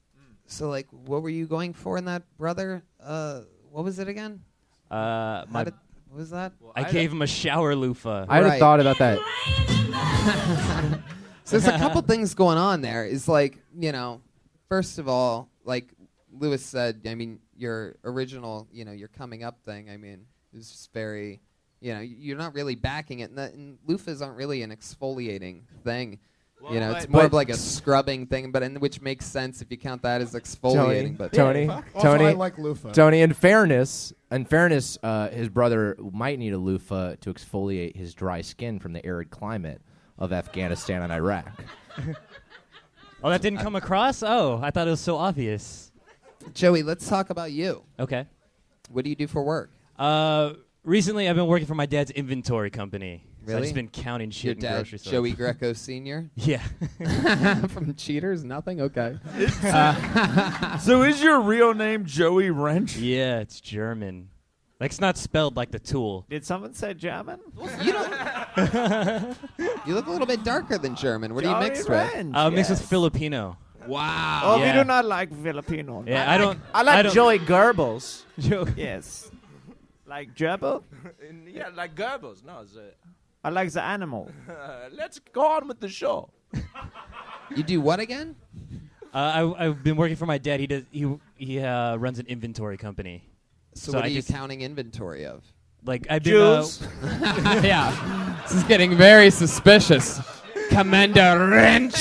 So what were you going for in that, brother? What was it again? What was that? I gave him a shower loofah. I had thought about that. So there's a couple things going on there. Is first of all, like Lewis said, I mean, your original, your coming up thing, I mean, it was just very You know, you're not really backing it, and loofahs aren't really an exfoliating thing. You know, it's more of like a scrubbing thing, which makes sense if you count that as exfoliating. Tony, Also, I like loofah. Tony, in fairness, his brother might need a loofah to exfoliate his dry skin from the arid climate of Afghanistan and Iraq. Oh, that didn't come across? Oh, I thought it was so obvious. Joey, let's talk about you. Okay. What do you do for work? Recently, I've been working for my dad's inventory company. So I've Really? just been counting shit Your in dad, grocery stores. Joey Greco Sr.? Yeah. From Cheaters? Nothing? Okay. So is your real name Joey Wrench? Yeah, it's German. Like, it's not spelled like the tool. Did someone say German? You don't. You look a little bit darker than German. What are you mixed with? Mixed with Filipino. Wow. Oh, we Yeah. do not like Filipino. Yeah, I don't. I like don't- Joey Goebbels. Yes. Like gerbil? Yeah, like Goebbels. No, I like the animal. let's go on with the show. You do what again? I've been working for my dad. He runs an inventory company. So, So what I are you just- counting inventory of? Like I've been. Jews? Yeah. This is getting very suspicious. Commander Wrench.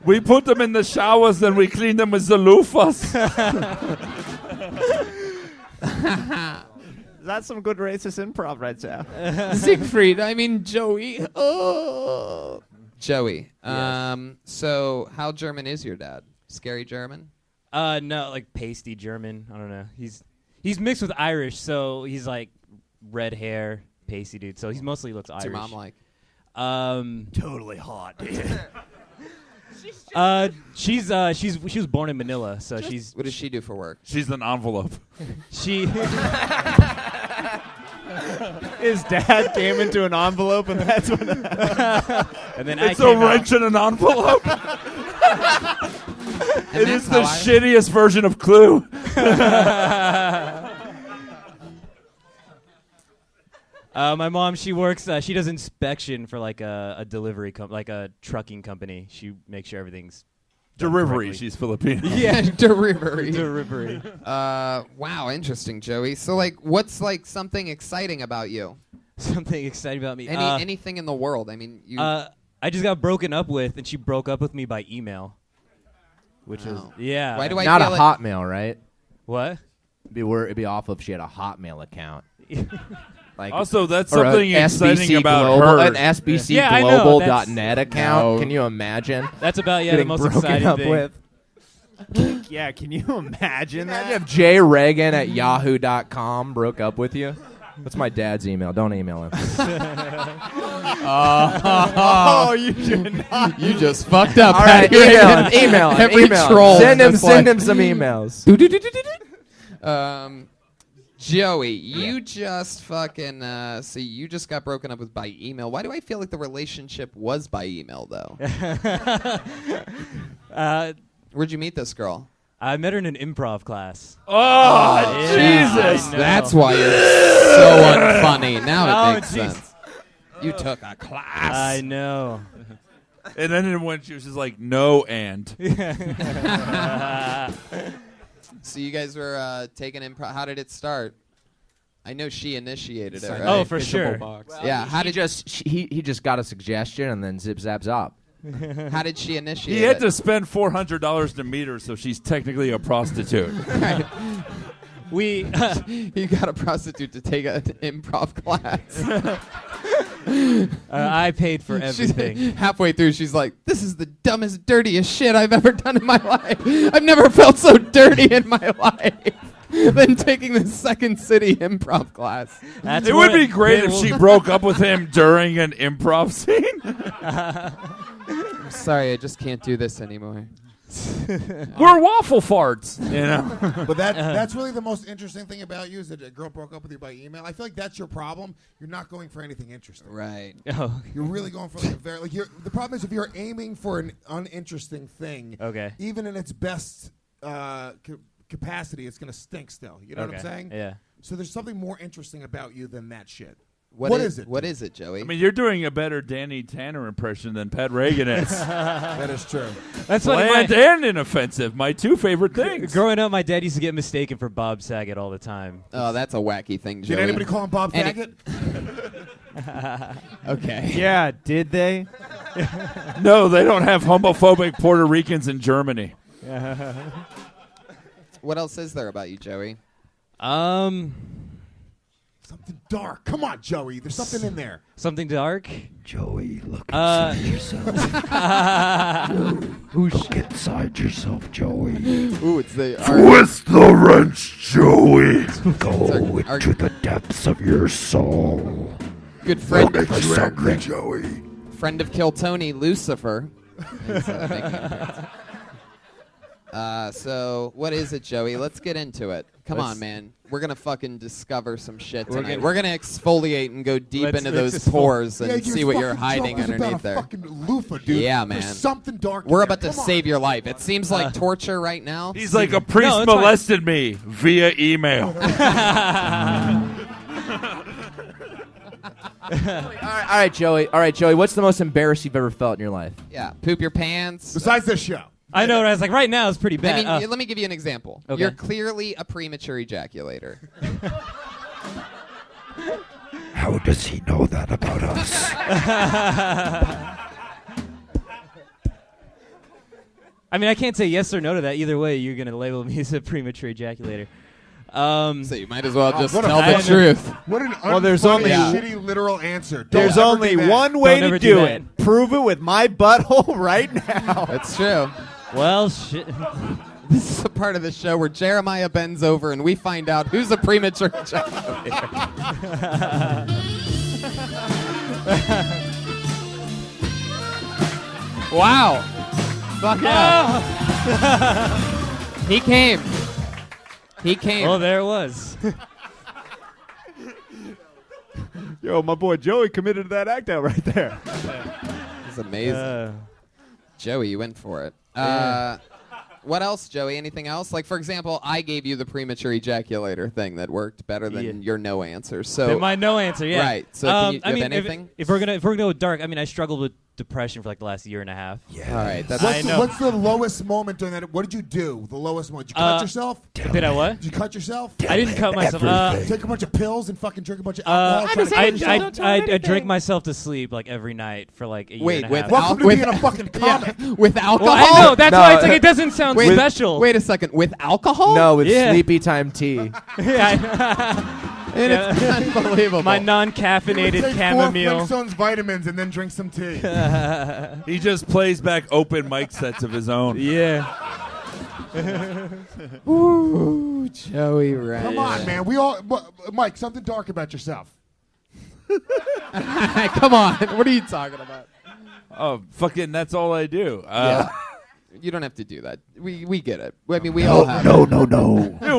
We put them in the showers, then we clean them with the loofahs. That's some good racist improv right there. Siegfried, I mean Joey. Oh. Joey. So how German is your dad? Scary German? No, like pasty German. I don't know. He's mixed with Irish, so he's like red hair, pasty dude. So he mostly looks What's Irish. your mom like? Totally hot. She was born in Manila, so she's What does she do for work? She's an envelope. she. His dad came into an envelope, and that's what. And then It's I a came out. wrench in an envelope. And It that's is the how I- shittiest version of Clue. My mom, she works. She does inspection for like a delivery like a trucking company. She makes sure everything's done Delivery. correctly. She's Filipino. Yeah, delivery. Delivery. Wow, interesting, Joey. So, like, what's like something exciting about you? Something exciting about me. Anything in the world? I mean, you. I just got broken up with, and she broke up with me by email. Which is Wow. yeah. Why do I Not a feel like- Hotmail, right? What? It'd be awful if she had a Hotmail account. Like Also, that's or a something exciting SBC about Global, her. an SBC Yeah, I know, Global.net account. No. Can you imagine? That's about the getting most broken exciting up thing. with? Yeah, can you imagine Imagine that? if Jay Reagan at yahoo.com broke up with you. That's my dad's email. Don't email him. Oh, you should not. You just fucked up. All right, Patty email Reagan. him. Email him. Every email him. troll. Send him. just Send like- him some emails. Joey, you just fucking. So you just got broken up with by email. Why do I feel like the relationship was by email though? Where'd you meet this girl? I met her in an improv class. Oh, Yeah, Jesus. I know. That's why you're so unfunny. Now Oh, it makes jeez. sense. You took a class. I know. And then when she was just like, no, and. So you guys were taking improv. How did it start? I know she initiated it. Right? Oh, for sure. Yeah. How did He just got a suggestion and then zip zap zop. How did she initiate? He had it? to spend $400 to meet her, so she's technically a prostitute. We You got a prostitute to take an improv class. I paid for everything. Halfway through, she's like, "This is the dumbest, dirtiest shit I've ever done in my life. I've never felt so dirty in my life." Than taking the Second City improv class. That's It what would be great if will- she broke up with him during an improv scene. I'm sorry, I just can't do this anymore. We're waffle farts, you know. But that's really the most interesting thing about you is that a girl broke up with you by email. I feel like that's your problem. You're not going for anything interesting. Right. Oh, You're really going for like a very like. The problem is if you're aiming for an uninteresting thing, okay. even in its best capacity, it's gonna stink still. You know what I'm Okay. saying? Yeah. So there's something more interesting about you than that shit. What is it? What is it, Joey? I mean, you're doing a better Danny Tanner impression than Pat Reagan is. That is true. That's funny. Bland and inoffensive, my two favorite things. Growing up, my dad used to get mistaken for Bob Saget all the time. Oh, that's a wacky thing, Joey. Did anybody call him Bob Saget? Okay. Yeah, did they? No, they don't have homophobic Puerto Ricans in Germany. What else is there about you, Joey? Something dark. Come on, Joey. There's something in there. Something dark? Joey, look inside yourself. Look inside yourself, Joey. Ooh, it's the Twist the wrench, Joey. Go into the depths of your soul. good friend. What makes you angry, Joey? Friend of Kill Tony, Lucifer. is, making an appearance. So what is it, Joey? Let's get into it. Come on, man. We're gonna fucking discover some shit tonight. We're gonna exfoliate and go deep into those pores and see what you're hiding underneath there. Fucking loofah, dude. Yeah, man. There's something dark. We're in about there. to Come on. save your life. It seems like torture right now. He's like a priest No, it's fine. molested me via email. All right, Joey. All right, Joey. What's the most embarrassed you've ever felt in your life? Yeah, poop your pants. Besides this show. I know. I was like, right now it's pretty I bad. mean, let me give you an example. Okay. You're clearly a premature ejaculator. How does he know that about us? I mean, I can't say yes or no to that. Either way, you're going to label me as a premature ejaculator. So you might as well just what a tell the fucking- truth. What an Well, there's unfunny, only- shitty literal answer. Don't There's ever only do that. one way Don't ever to do do that. it. Prove it with my butthole right now. That's true. Well, shit. This is a part of the show where Jeremiah bends over and we find out who's a premature ejaculator. Wow. Fuck yeah. He came. He came. Oh, there it was. Yo, my boy Joey committed to that act out right there. It's amazing. Joey, you went for it. What else, Joey? Anything else? Like, for example, I gave you the premature ejaculator thing that worked better than your no answer. So My no answer, yeah. Right. So can you I have mean, anything? If we're gonna go dark, I mean, I struggled with depression for like the last year and a half. All right. That's What's the lowest moment during that? What did you do? The lowest moment? Did you cut yourself? Did I what? Did you cut yourself? I didn't cut myself. Take a bunch of pills and fucking drink a bunch of alcohol. try to kill yourself? I drank myself to sleep like every night for like a year Wait, and a half. Welcome to being a fucking comic. with alcohol. Well, I know. That's why it's like it doesn't sound special. Wait a second. With alcohol? No, with Yeah. sleepy time tea. And it's unbelievable. My non-caffeinated Take 4 chamomile. Flintstones vitamins and then drink some tea. He just plays back open mic sets of his own. Yeah. Ooh, Joey, right? Come on, man. We all, Mike. Something dark about yourself. Come on. What are you talking about? Oh, fucking, that's all I do. Yeah. You don't have to do that. We get it. I mean, we all have. No. Dude,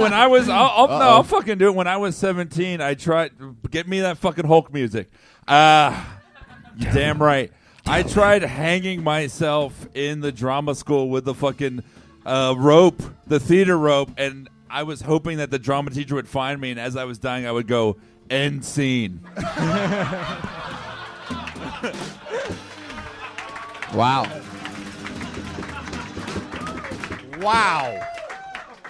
when I was, I'll fucking do it. When I was 17, I tried, get me that fucking Hulk music. You damn right. I tried hanging myself in the drama school with the fucking rope, the theater rope, and I was hoping that the drama teacher would find me, and as I was dying, I would go, end scene. Wow. Wow.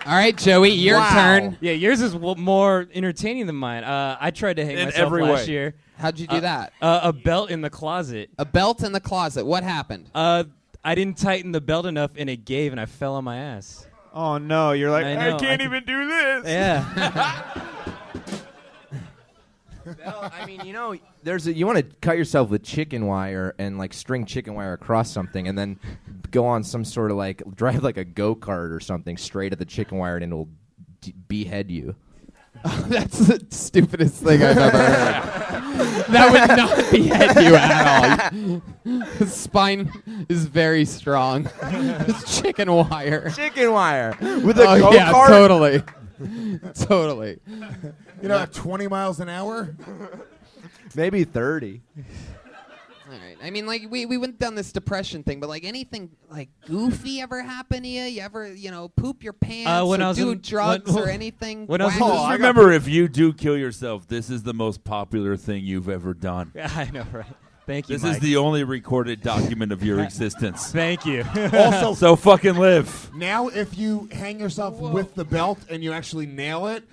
All right, Joey, your turn. Yeah, yours is more entertaining than mine. I tried to hang In myself every last way. year. How'd you do that? A belt in the closet. A belt in the closet. What happened? I didn't tighten the belt enough, and it gave, and I fell on my ass. Oh no, you're like, I I, know, can't I even do this. Yeah. Well, I mean, you know, you want to cut yourself with chicken wire and like string chicken wire across something, and then go on some sort of like drive like a go-kart or something straight at the chicken wire, and it'll behead you. That's the stupidest thing I've ever heard. That would not behead you at all. His spine is very strong. It's chicken wire. Chicken wire with a Oh, go-kart. yeah, totally. Totally. You know, at 20 miles an hour. Maybe 30. All right. I mean, like we went down this depression thing, but like anything like goofy ever happen to you? You ever poop your pants when or I was do in- drugs when- or anything? when I was in wacky? the- Just remember, if you do kill yourself, this is the most popular thing you've ever done. I know, right? Thank you, This Mike. is the only recorded document of your existence. Thank you. Also, So fucking live. now if you hang yourself with the belt and you actually nail it,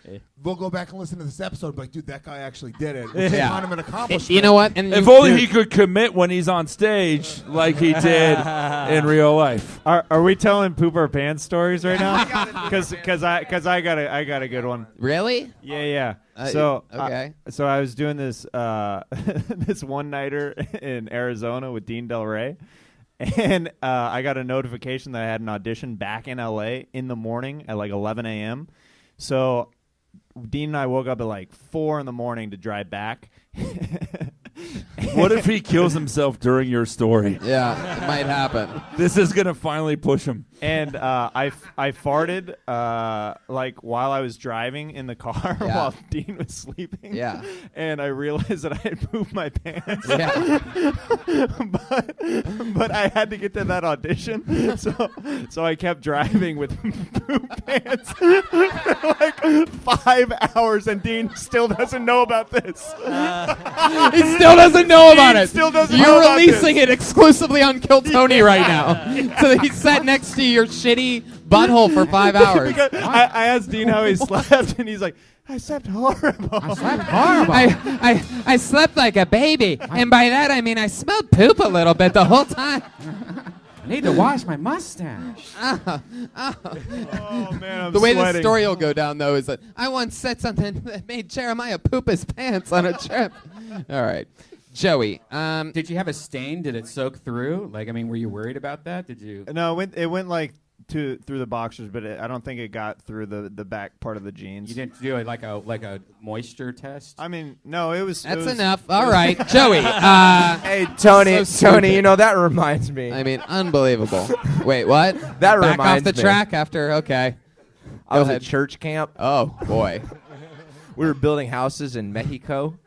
we'll go back and listen to this episode. But dude, that guy actually did it. Which is kind of an accomplishment. You know what? And If only he could commit when he's on stage like he did in real life. Are we telling poop our pants stories right now? Because I got a good one. Really? Yeah. So I was doing this this one nighter in Arizona with Dean Del Rey, and I got a notification that I had an audition back in LA in the morning at like 11 a.m. So Dean and I woke up at like 4 in the morning to drive back. What if he kills himself during your story? Yeah, it might happen. This is gonna finally push him. And I farted like while I was driving in the car Yeah. while Dean was sleeping. Yeah. And I realized that I had pooped my pants. Yeah. but I had to get to that audition, so I kept driving with poop pants for like 5 hours, and Dean still doesn't know about this. He still doesn't know about Dean it. still doesn't know You're about releasing this. it exclusively on Kill Tony right now. So he sat next to your shitty butthole for 5 hours. Because I asked Dean how he slept, and he's like, I slept horrible. I slept like a baby, and by that I mean I smelled poop a little bit the whole time. I need to wash my mustache. Oh, man, I'm The way the sweating. story will go down, though, is that I once said something that made Jeremiah poop his pants on a trip. All right. Joey, Did you have a stain? Did it soak through? Like, I mean, were you worried about that? Did you? No, it went like through the boxers, but I don't think it got through the back part of the jeans. You didn't do it like a moisture test? I mean, no, it was. that's it was, enough. All right, Joey. Hey, Tony, So Tony, stupid. that reminds me. I mean, unbelievable. Wait, what? That Back off reminds the me. track after, okay. I was ahead. at church camp. Oh, boy. We were building houses in Mexico,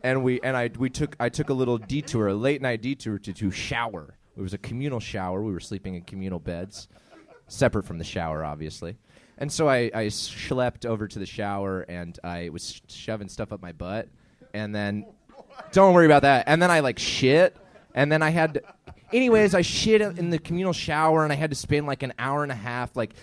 and I took a little detour, a late night detour to shower. It was a communal shower. We were sleeping in communal beds, separate from the shower, obviously. And so I schlepped over to the shower, and I was shoving stuff up my butt, and then don't worry about that. And then I shit, and then I had to. Anyways, I shit in the communal shower, and I had to spend like an hour and a half like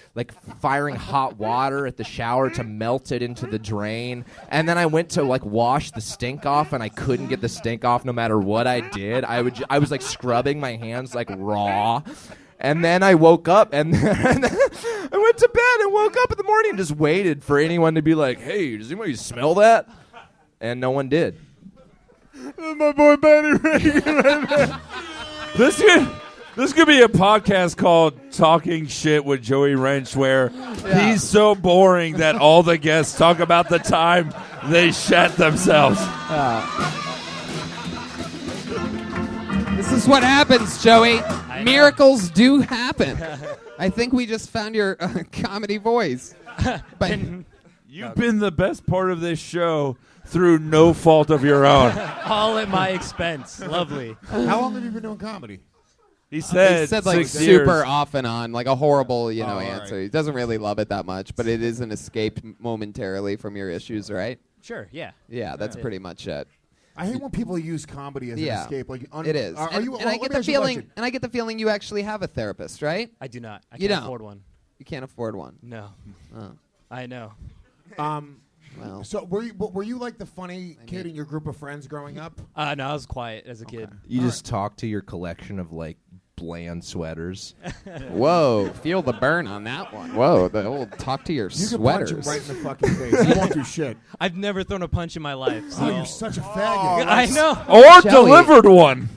firing hot water at the shower to melt it into the drain. And then I went to wash the stink off, and I couldn't get the stink off no matter what I did. I was scrubbing my hands raw. And then I woke up, and then I went to bed and woke up in the morning and just waited for anyone to be like, "Hey, does anybody smell that?" And no one did. My boy Benny Reagan right there. This could be a podcast called Talking Shit with Joey Wrench, where he's so boring that all the guests talk about the time they shat themselves. This is what happens, Joey. Miracles do happen. I think we just found your comedy voice. But You've been the best part of this show through no fault of your own. All at my expense. Lovely. How long have you been doing comedy? He said, he said 6 super years. off and on, like a horrible, all answer. right. He doesn't really love it that much, but it is an escape momentarily from your issues, right? Sure, yeah. Yeah, that's pretty much it. I hate when people use comedy as an escape. It is. Are and you, and I get the feeling, and I get the feeling you actually have a therapist, right? I do not. I You can't don't. afford one. You can't afford one. No. Oh. I know. Well, So were you like the funny kid in your group of friends growing up? No, I was quiet as a kid. You just talk to your collection of bland sweaters. whoa, feel the burn on that one. Whoa, the old talk to your You can sweaters. punch him right in the fucking face. He won't do shit. I've never thrown a punch in my life. So. Oh, you're such a faggot. I know. Or Joey. delivered one.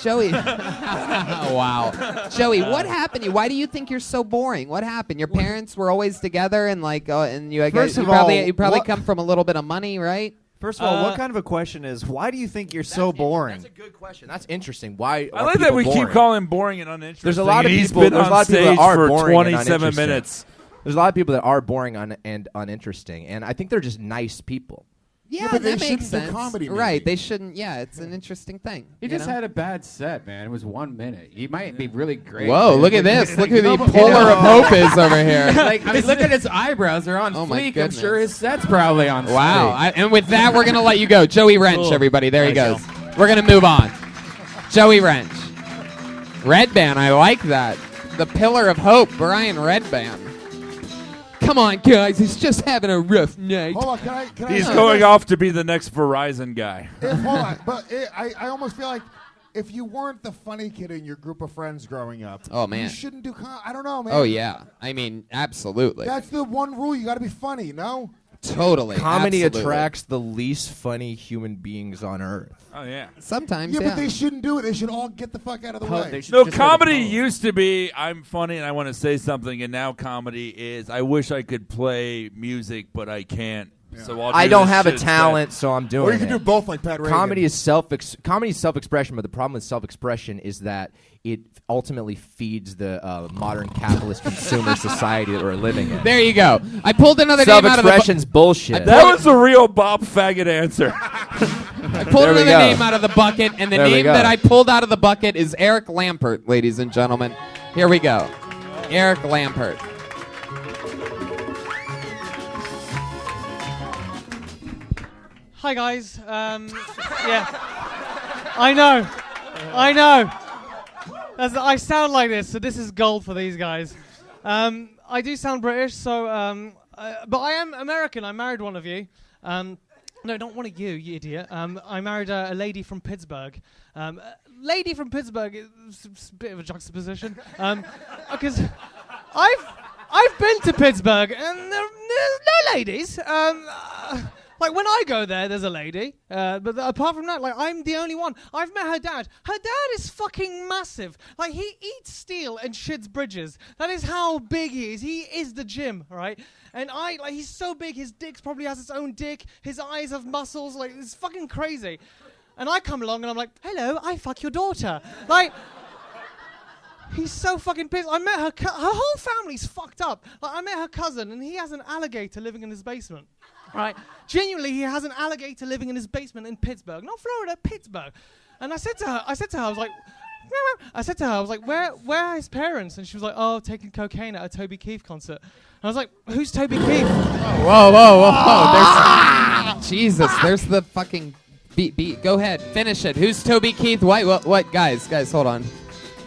Joey, wow, Joey, what happened to you? Why do you think you're so boring? What happened? Your parents were always together, and and you, First you of probably all, you probably what- come from a little bit of money, right? First of all, what kind of a question is, why do you think you're so boring? That's a good question. That's interesting. Why? I are like that people we boring? keep calling boring and uninteresting. There's a lot of and he's people. been There's a on lot of people stage that are for boring and 27 uninteresting. minutes. There's a lot of people that are boring and uninteresting, and I think they're just nice people. Yeah, but they that makes shouldn't do sense. comedy, maybe. Right? They shouldn't. Yeah, it's an interesting thing. He you just know? had a bad set, man. It was 1 minute. He might be really great. Whoa! man. Look at this. Look who the but- polar of hope is over here. Like, I mean, look at his eyebrows. They're on Oh, my fleek. I'm goodness. sure his set's probably on Wow. fleek. And with that, we're gonna let you go, Joey Wrench. Cool. Everybody, there he Thanks, goes. We're gonna move on. Joey Wrench. Redban, I like that. The pillar of hope, Brian Redban. Come on, guys. He's just having a rough night. Hold on, can I He's say going this? off to be the next Verizon guy. Hold on, but I almost feel like if you weren't the funny kid in your group of friends growing up, Oh, man. you shouldn't do. I don't know, man. Oh yeah. I mean, absolutely. That's the one rule. You got to be funny. No. Totally. Comedy absolutely. attracts the least funny human beings on earth. Oh yeah. Sometimes. Yeah, but they shouldn't do it. They should all get the fuck out of the way. No, comedy used to be I'm funny and I want to say something, and now comedy is I wish I could play music, but I can't. So I don't have a talent, so I'm doing it. Or you can do both like Pat Reagan. Comedy is self-expression, but the problem with self-expression is that it ultimately feeds the modern capitalist consumer society that we're living in. There you go. I pulled another name out of the Self-expression's bullshit. That was a real Bob Faggot answer. I pulled There we another go. name out of the bucket, and the There we name go. that I pulled out of the bucket is Eric Lampert, ladies and gentlemen. Here we go. Eric Lampert. Hi guys. Yeah. I know. I sound like this, so this is gold for these guys. I do sound British, so but I am American. I married one of you. No, not one of you, you idiot. I married a lady from Pittsburgh. Lady from Pittsburgh is a bit of a juxtaposition, because I've been to Pittsburgh and there's no ladies. Like when I go there, there's a lady, but apart from that, like I'm the only one. I've met her dad. Her dad is fucking massive. Like he eats steel and shits bridges. That is how big he is. He is the gym, right? And he's so big. His dick probably has its own dick. His eyes have muscles. Like it's fucking crazy. And I come along and I'm like, hello, I fuck your daughter. Like. He's so fucking pissed. I met her. Her whole family's fucked up. Like I met her cousin, and he has an alligator living in his basement. Right? Genuinely, he has an alligator living in his basement in Pittsburgh, not Florida, Pittsburgh. And I said to her, I was like, where are his parents? And she was like, oh, taking cocaine at a Toby Keith concert. And I was like, who's Toby Keith? Whoa. Jesus, there's the fucking beat. Go ahead, finish it. Who's Toby Keith White? What? Guys, hold on.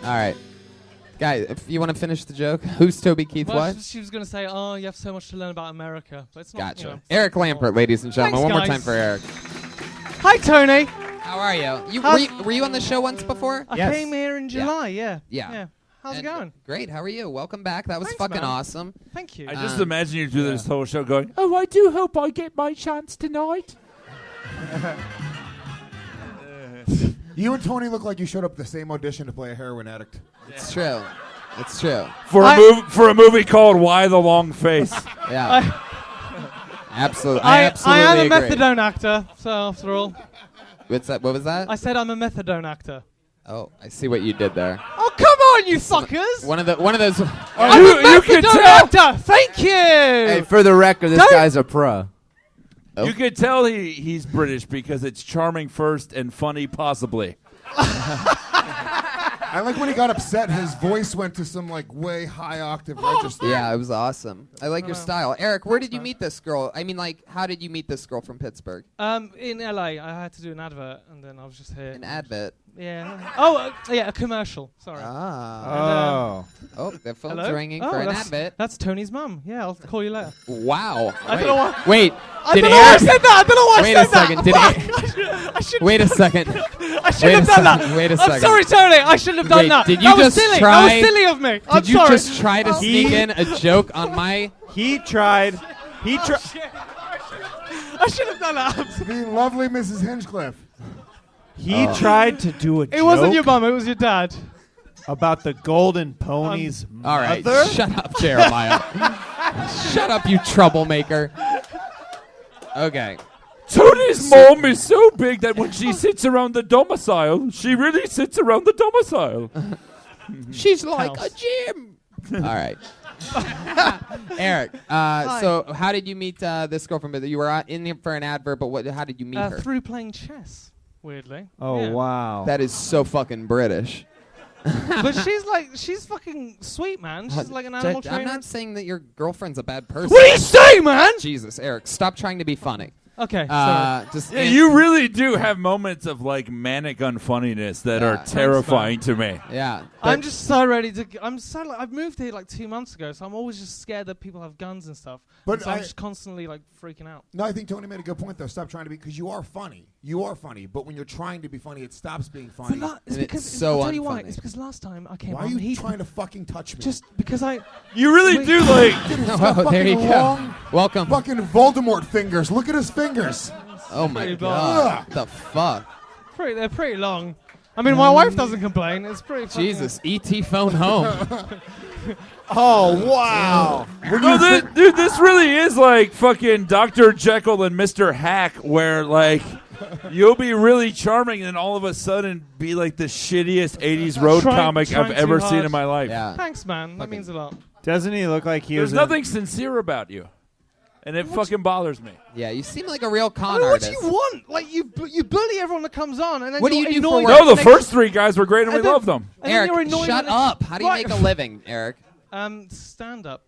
All right. Guys, if you want to finish the joke, who's Toby Keith Well, White? she was going to say, oh, you have so much to learn about America. But it's not, Gotcha. you know, Eric Lampert, ladies and gentlemen. Thanks, One more guys. time for Eric. Hi, Tony. How are you? How's- Were you on the show once before? I came here in July, yeah. Yeah. How's it going? Great. How are you? Welcome back. That was Thanks, fucking man. awesome. Thank you. I just imagine you do this whole show going, oh, I do hope I get my chance tonight. You and Tony look like you showed up at the same audition to play a heroin addict. It's true. It's true. For a movie called Why the Long Face. Yeah. Absolutely. I absolutely am a agree. methadone actor, so after all. What's that? What was that? I said I'm a methadone actor. Oh, I see what you did there. Oh, come on, you fuckers! One of those. I'm a methadone actor! Thank you! Hey, for the record, this guy's a pro. Oh. You could tell he's British because it's charming first and funny possibly. I like when he got upset, his voice went to some like way high octave register. Yeah, it was awesome. I like your style. Eric, where did you meet this girl? I mean, like, how did you meet this girl from Pittsburgh? In LA, I had to do an advert, and then I was just here. An advert? Yeah. Oh, yeah, a commercial. Sorry. Ah. Oh, the phone's Hello? ringing Oh, for an that's- advert. That's Tony's mum. Yeah, I'll call you later. Wow. I don't know why. Wait. I did don't know why I Eric- said that. I don't know why I Wait said a second. that. Did Fuck. I should. Wait a second. I shouldn't have done that. Wait a I'm second. sorry, Tony. I shouldn't have done Wait, that. did you that was just silly. try? That was silly of me. I'm Did you sorry. just try to Oh. sneak in a joke on my? He tried. He tried. I should have done that. The lovely Mrs. Hinchcliffe. He tried to do a It wasn't your joke mum. It was your dad. about the golden pony's All right, mother. shut up, Jeremiah. Shut up, you troublemaker. Okay. Tony's mom is so big that when she sits around the domicile, she really sits around the domicile. She's like a gym. All right. Eric, so how did you meet this girlfriend? You were in here for an advert, but how did you meet her? Through playing chess, weirdly. Oh, Yeah. wow. That is so fucking British. But she's fucking sweet, man. She's like an animal trainer. I'm not saying that your girlfriend's a bad person. What do you say, man? Jesus, Eric, stop trying to be funny. Okay. Just you really do have moments of like manic unfunniness that are terrifying to me. Yeah. I'm just so ready to. I've moved here like 2 months ago, so I'm always just scared that people have guns and stuff. But And so I'm just constantly like freaking out. No, I think Tony made a good point though. Stop trying to be, because you are funny. You are funny, but when you're trying to be funny, it stops being funny. It's because I'll tell you why. It's because last time I came Why on, are you he trying to fucking touch me? just because I. You really do like. Dude, he's got Oh, there you fucking go. long, Welcome. fucking Voldemort fingers. Look at his fingers. Oh my Pretty God. The fuck? They're pretty long. I mean, my wife doesn't complain. It's pretty. fucking- Jesus. E.T. phone home. Oh wow! No, dude, this really is like fucking Dr. Jekyll and Mr. Hack, where like you'll be really charming and all of a sudden be like the shittiest 80s road comic I've trying ever too seen hard. in my life. Yeah. Thanks, man. That means a lot. Doesn't he look like he There's was? nothing sincere about you. And it fucking bothers me. Yeah, you seem like a real I con mean, what do artist. you want? Like you bully everyone that comes on, and then What do you're you do for annoyed work? No, the next- first three guys were great and we And then- loved them. and then Eric, you're annoyed shut when up. How do you Right. make a living, Eric? Stand up.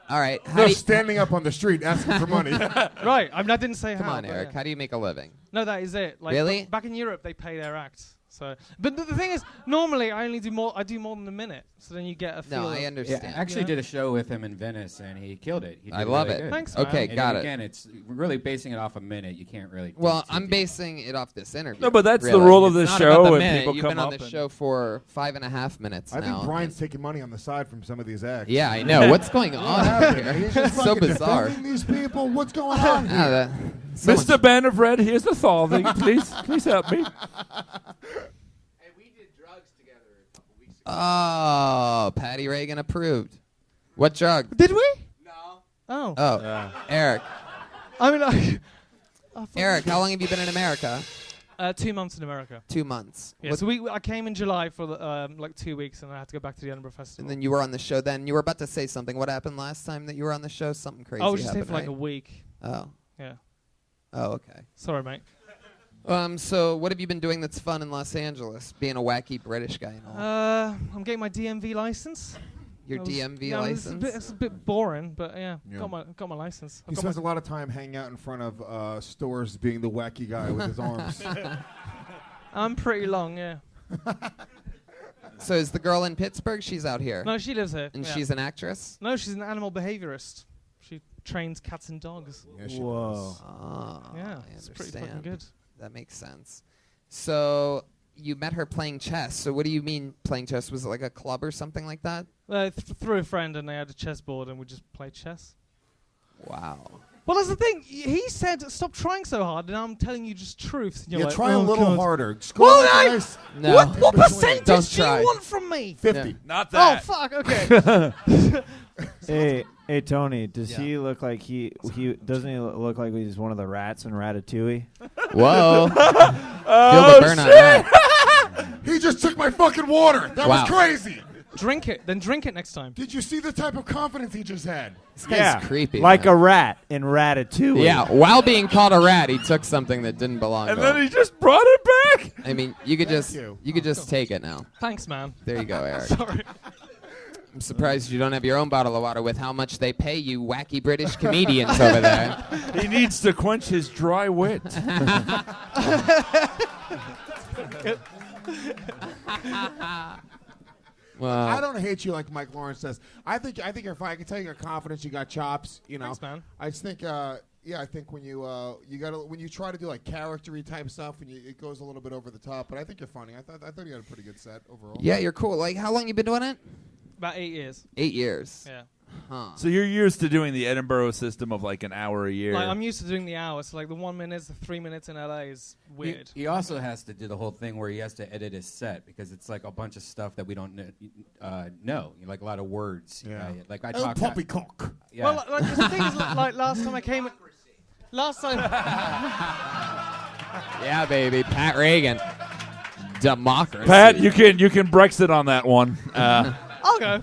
All right. How No, do you, standing up on the street asking for money. Right. I didn't say come how. on, but Eric. yeah. How do you make a living? No, that is it. Like, Really? Back in Europe, they pay their acts. So, but the thing is, normally I only do more. I do more than a minute. So then you get a feel. No, I of- understand. Yeah, I actually did a show with him in Venice, and he killed it. He did I love really it. good. Thanks, man. Okay, And got it. Again, it's really basing it off a minute. You can't really. Well, dig too I'm deep. basing it off this interview. No, but that's the really. rule of It's this not about show the when minute. people You've come been on up the and- show for 5.5 minutes I now. think Brian's taking money on the side from some of these acts. Yeah, I know. What's going on here? He's just so fucking bizarre. defending these people. What's going on Ah, here? that- so Mr. Ben of Red, here's the thing. Please help me. Oh, Patty Reagan approved. What drug? Did we? No. Oh. Oh, Eric. I mean, I thought- Eric, how long have you been in America? 2 months in America. 2 months. Yeah. What- So I came in July for like 2 weeks, and I had to go back to the Edinburgh Festival. and then you were on the show then. You were about to say something. What happened last time that you were on the show? Something crazy I was just here happened, for like right? a week. Oh. Yeah. Oh, okay. Sorry, mate. So what have you been doing that's fun in Los Angeles? Being a wacky British guy and all. I'm getting my DMV license. Your I was- DMV yeah, license? It's a bit boring, but yeah, Yeah. got my license. He spends a lot of time hanging out in front of stores being the wacky guy with his arms. I'm pretty long, yeah. So is the girl in Pittsburgh? She's out here. No, she lives here. And yeah. she's an actress? No, she's an animal behaviorist. She trains cats and dogs. Yeah, she Whoa. Oh, Yeah, I it's pretty understand. fucking good. That makes sense. So you met her playing chess. So what do you mean playing chess? Was it like a club or something like that? Through a friend, and they had a chessboard, and we just played chess. Wow. Well, that's the thing. He said, "Stop trying so hard," and I'm telling you just truth. And you're Yeah, like, try a "Oh, little God." harder. Just Well, go like I- nice- No. What Don't percentage do try. you want from me? 50. Yeah. Not Oh that. fuck. Okay. Hey, Tony. Does Yeah. he look like he doesn't he look like he's one of the rats in Ratatouille? Whoa. Feel Oh, the burn on that. He just took my fucking water. That Wow. was crazy. Drink it. Then drink it next time. Did you see the type of confidence he just had? This guy's creepy. like man. a rat in Ratatouille. Yeah, while being called a rat, he took something that didn't belong And to then him. he just brought it back. I mean, you could just you. could just take it now. Thanks, man. There you go, Eric. Sorry. I'm surprised you don't have your own bottle of water with how much they pay you wacky British comedians over there. He needs to quench his dry wit. Well, I don't hate you like Mike Lawrence says. I think you're fine. I can tell you got confidence. You got chops. You know. Thanks, man. I just think, yeah, I think when you when you try to do like charactery type stuff, and it goes a little bit over the top. But I think you're funny. I thought you had a pretty good set overall. yeah, you're cool. Like, how long you been doing it? About 8 years. 8 years. Yeah. Huh. So you're used to doing the Edinburgh system of like an hour a year. Like I'm used to doing the hours. So like the 1 minute, the 3 minutes in LA is weird. He also has to do the whole thing where he has to edit his set because it's like a bunch of stuff that we don't know. Like a lot of words. Yeah. Like I Oh, talk. poppycock. Yeah. Well, like the thing is, like last time I came, last time. Yeah, baby. Pat Reagan. Democracy. Pat, you can Brexit on that one. I'll go.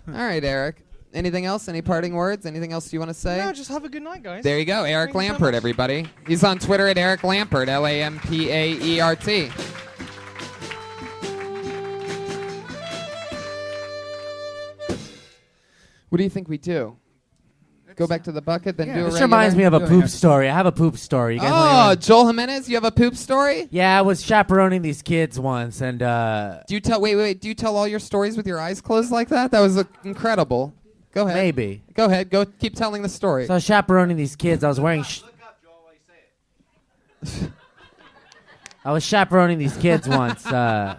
All right, Eric. Anything else? Any parting words? Anything else you want to say? No, just have a good night, guys. There you go, Eric Thank you so Lampert, much. everybody. He's on Twitter at Eric Lampert, Lampaert. What do you think we do? Go back to the bucket, then do a This regular? reminds me of a poop story. I have a poop story. You guys wanna Oh, Joel Jimenez, you have a poop story? Yeah, I was chaperoning these kids once, and Do you tell? Wait. Do you tell all your stories with your eyes closed like that? That was incredible. Go ahead. Maybe. Go ahead. Go. Keep telling the story. so I was chaperoning these kids. I was wearing. I was chaperoning these kids once. I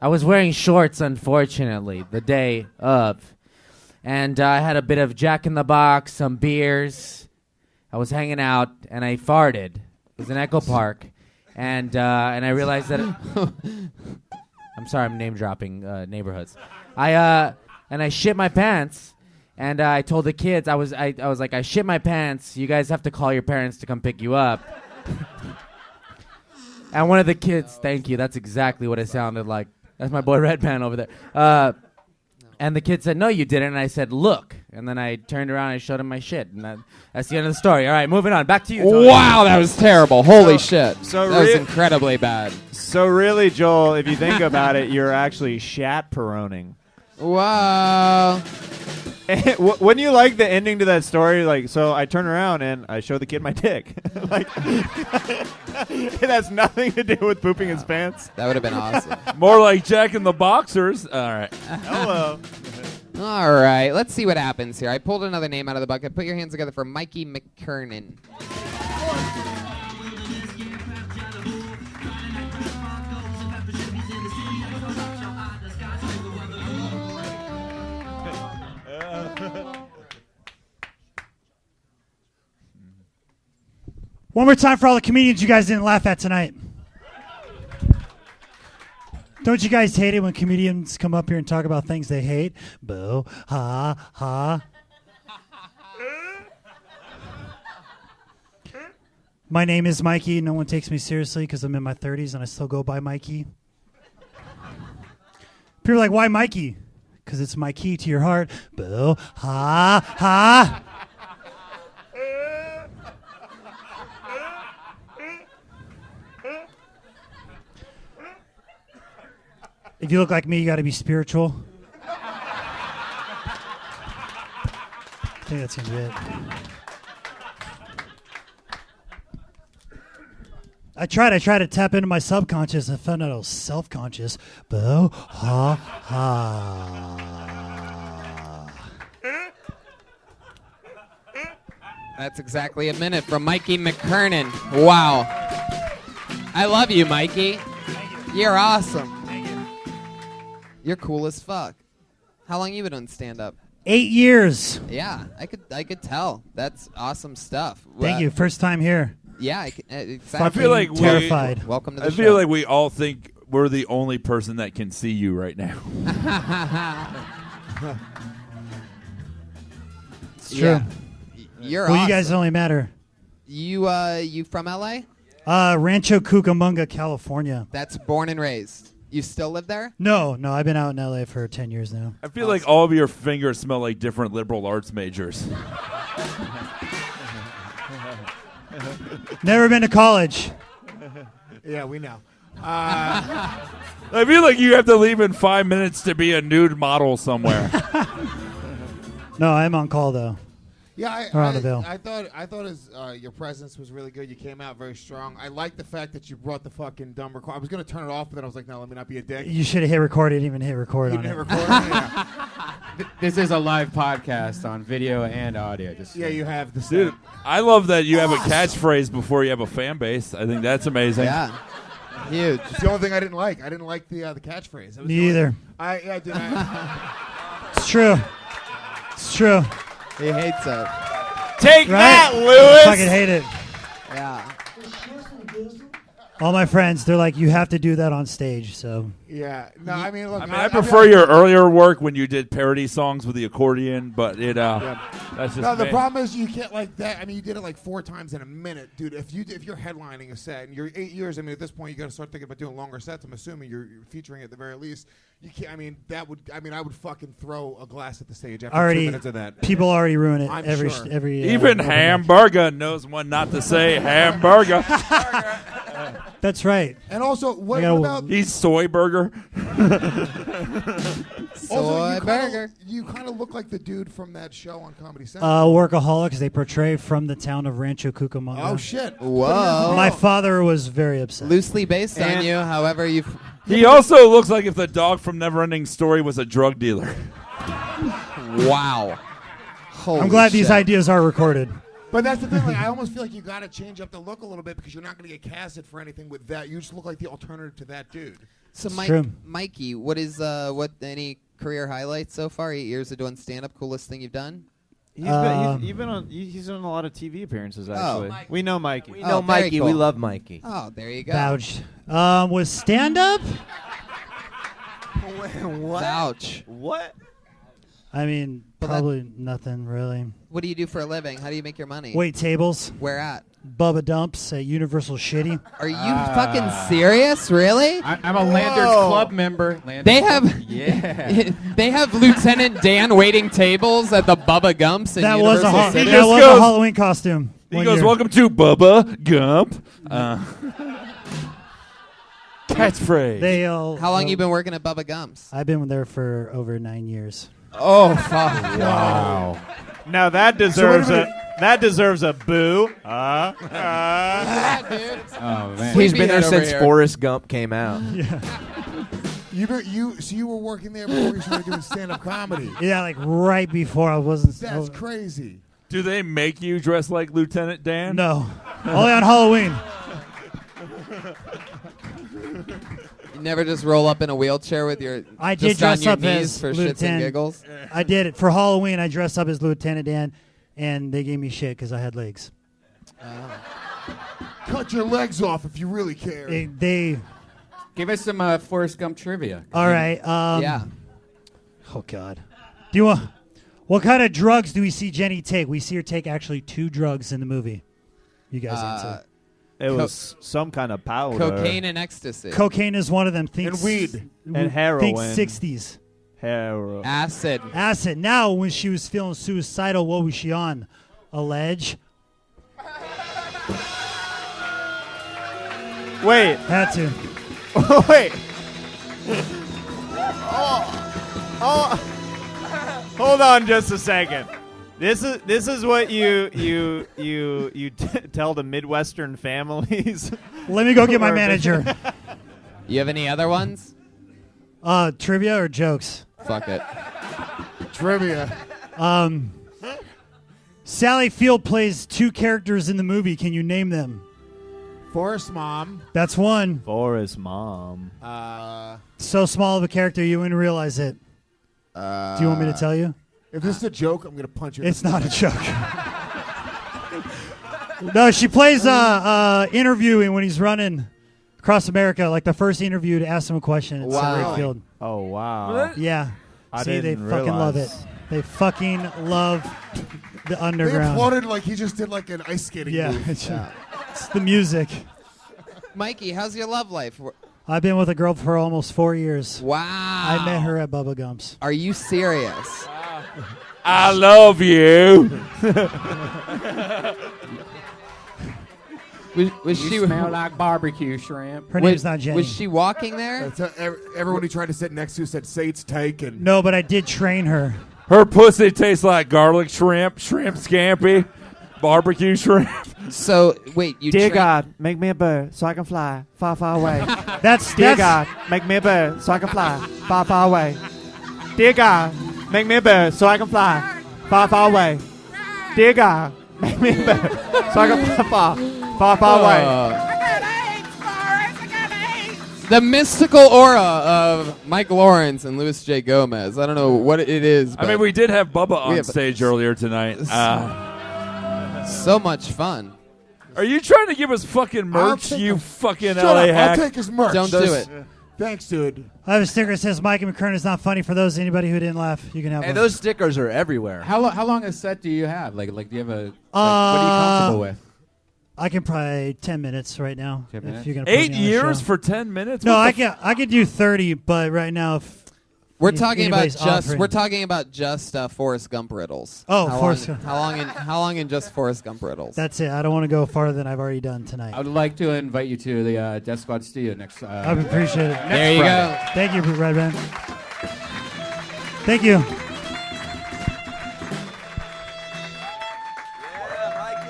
was wearing shorts, unfortunately, the day of. And I had a bit of Jack in the Box, some beers. I was hanging out, and I farted. It was in Echo Park. And I realized that... I'm sorry, I'm name-dropping neighborhoods. And I shit my pants, and I told the kids, I was like, I shit my pants. You guys have to call your parents to come pick you up. And one of the kids, thank you, that's exactly what it sounded like. That's my boy Redman over there. And the kid said, no, you didn't. And I said, look. And then I turned around and I showed him my shit. And that's the end of the story. All right, moving on. Back to you, Tony. Wow, that was terrible. Holy shit. That was incredibly bad. So really, Joel, if you think about it, you're actually shat-peroning. Wow. Wouldn't you like the ending to that story? Like, so I turn around and I show the kid my dick. Like, it has nothing to do with pooping his pants. That would have been awesome. More like Jack and the Boxers. All right. Hello. All right, let's see what happens here. I pulled another name out of the bucket. Put your hands together for Mikey McKernan. One more time for all the comedians you guys didn't laugh at tonight. Don't you guys hate it when comedians come up here and talk about things they hate? Boo, ha, ha. My name is Mikey. No one takes me seriously because I'm in my 30s and I still go by Mikey. People are like, why Mikey? Because it's my key to your heart. Boo, ha, ha. If you look like me, you got to be spiritual. I think that's gonna be it. I tried to tap into my subconscious and found out I was self-conscious. Boo, ha, ha. That's exactly a minute from Mikey McKernan. Wow. I love you, Mikey. You're awesome. You're cool as fuck. How long you been on stand-up? 8 years. Yeah, I could tell. That's awesome stuff. Thank you. First time here. Yeah, exactly. I feel like terrified. Welcome to the I show. feel like we all think we're the only person that can see you right now. It's true. Yeah. You're well, awesome. you guys only matter. You from LA? Rancho Cucamonga, California. That's born and raised. You still live there? No, I've been out in LA for 10 years now. I feel like all of your fingers smell like different liberal arts majors. Never been to college. Yeah, we know. I feel like you have to leave in 5 minutes to be a nude model somewhere. No, I'm on call though. Yeah, Around the Ville. I thought your presence was really good. You came out very strong. I like the fact that you brought the fucking dumb record. I was gonna turn it off, but then I was like, no, let me not be a dick. You should have hit record. Didn't even hit record You on didn't it. hit record on it? Yeah. This is a live podcast on video and audio. Just Yeah, you have the Dude, I love that you have a catchphrase before you have a fan base. I think that's amazing. Yeah. Huge. It's the only thing I didn't like. I didn't like the catchphrase. That was Me the only- either. I did. It's true. It's true. He hates it. Take Right? that, Lewis! I fucking hate it. Yeah. All my friends, they're like, you have to do that on stage. So Yeah. No, I mean, look. I prefer your earlier work when you did parody songs with the accordion, but that's just No, the me. problem is you can't like that. I mean, you did it like 4 times in a minute, dude. If you're headlining a set and you're 8 years, I mean, at this point you got to start thinking about doing longer sets. I'm assuming you're featuring at the very least. You can't. I mean, I would fucking throw a glass at the stage after 2 minutes of that. People already ruin it I'm every sure. Even Hamburger knows when not to say hamburger. That's right. And also, what gotta- about He's soy burger. also, burger. You kind of look like the dude from that show on Comedy Central. Workaholics, they portray from the town of Rancho Cucamonga. Oh shit! Whoa. My father was very upset. Loosely based on And- you, however you. He also looks like if the dog from Neverending Story was a drug dealer. Wow. I'm glad these ideas are recorded. But that's the thing. Like, I almost feel like you got to change up the look a little bit because you're not going to get casted for anything with that. You just look like the alternative to that dude. So, true. Mikey, what any career highlights so far? 8 years of doing stand up. Coolest thing you've done? He's on a lot of TV appearances, actually. Mikey. We know Mikey. We know very Mikey. cool. We love Mikey. Oh, there you go. Vouched. Was stand up? Vouch. What? I mean, probably nothing really. What do you do for a living? How do you make your money? Wait tables. Where at? Bubba Dumps at Universal Shitty. Are you fucking serious? Really? I'm a Landers Club member. Landers They Club. have Yeah. they have Lieutenant Dan waiting tables at the Bubba Gumps in That was Universal City. that was a Halloween costume. He one goes, year. "Welcome to Bubba Gump." Catchphrase. They How long you been working at Bubba Gumps? I've been there for over 9 years. Oh fuck! Wow. Now that deserves a boo. Oh man. He's been there Sleepyhead over since here. Forrest Gump came out. You were working there before you started doing stand-up comedy. Yeah, like right before I wasn't. That's crazy. Do they make you dress like Lieutenant Dan? No, only on Halloween. You never just roll up in a wheelchair with your I did just on dress your up knees as for shits and Lieutenant. giggles. I did it for Halloween. I dressed up as Lieutenant Dan, and they gave me shit because I had legs. Cut your legs off if you really care. They Give us some Forrest Gump trivia. all right. Yeah. Oh God. Do you want? What kind of drugs do we see Jenny take? We see her take actually 2 drugs in the movie. You guys answer. It was some kind of powder. Cocaine and ecstasy. Cocaine is one of them. And weed. And heroin. Think 60s. Heroin. Acid. Acid. Now, when she was feeling suicidal, what was she on? A ledge? Wait. Had to. Wait. Hold on just a second. This is what you tell the Midwestern families. Let me go get my manager. You have any other ones? Trivia or jokes? Fuck it. Trivia. Sally Field plays 2 characters in the movie. Can you name them? Forrest Mom. That's one. Forrest Mom. So small of a character you wouldn't realize it. Do you want me to tell you? If this is a joke, I'm going to punch you. It's not a joke. No, she plays interviewing when he's running across America, like the first interview to ask him a question at Sally Field. Oh wow. Yeah. I See, they didn't fucking love it. realize. They fucking love the They underground. applauded like he just did like an ice skating Yeah, move. it's the music. Mikey, how's your love life? I've been with a girl for almost 4 years. Wow. I met her at Bubba Gump's. Are you serious? I love you. Was You she smell like barbecue shrimp. Her name's not Jenny. Was she walking there? That's everyone he tried to sit next to said, "Say it's taken." No, but I did train her. Her pussy tastes like garlic shrimp, shrimp scampi, barbecue shrimp. So wait, you Dear train- God, make me a bird so I can fly far, far away. That's Dear God, make me a bird so I can fly far, far away. Dear God, make me a bird so I can fly far, far away. Dear God, make me a bird so I can fly far, far, far away. The mystical aura of Mike Lawrence and Louis J. Gomez. I don't know what it is. I mean, we did have Bubba on have- stage earlier tonight. so much fun. Are you trying to give us fucking merch, take you him. fucking Shut LA up. hack? I'll take his merch. Don't do it. Thanks, dude. I have a sticker that says Mikey McKern is not funny. For those anybody who didn't laugh, you can have Hey, one. those stickers are everywhere. How long a set do you have? Like, do you have a? What are you comfortable with? I can probably 10 minutes right now. 10 minutes? If you're gonna put 8 me on the years show. for 10 minutes? No, What I could do 30, but right now, if We're talking about anybody's offering- Forrest Gump riddles. Oh, how Forrest long, Gump. How long in just Forrest Gump riddles? That's it. I don't want to go farther than I've already done tonight. I would like to invite you to the Death Squad studio next. I would appreciate it. There you Friday. go. Thank you, Red Band. Thank you.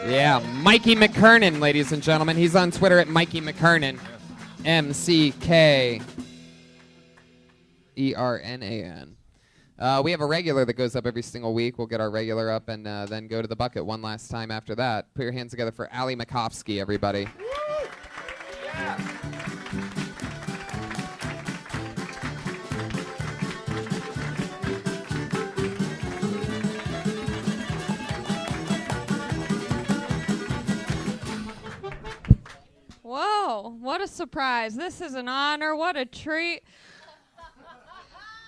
Yeah, Mikey McKernan, ladies and gentlemen. He's on Twitter at Mikey McKernan. McKernan. We have a regular that goes up every single week. We'll get our regular up and then go to the bucket one last time after that. Put your hands together for Ali Makovsky, everybody. Whoa, what a surprise. This is an honor. What a treat.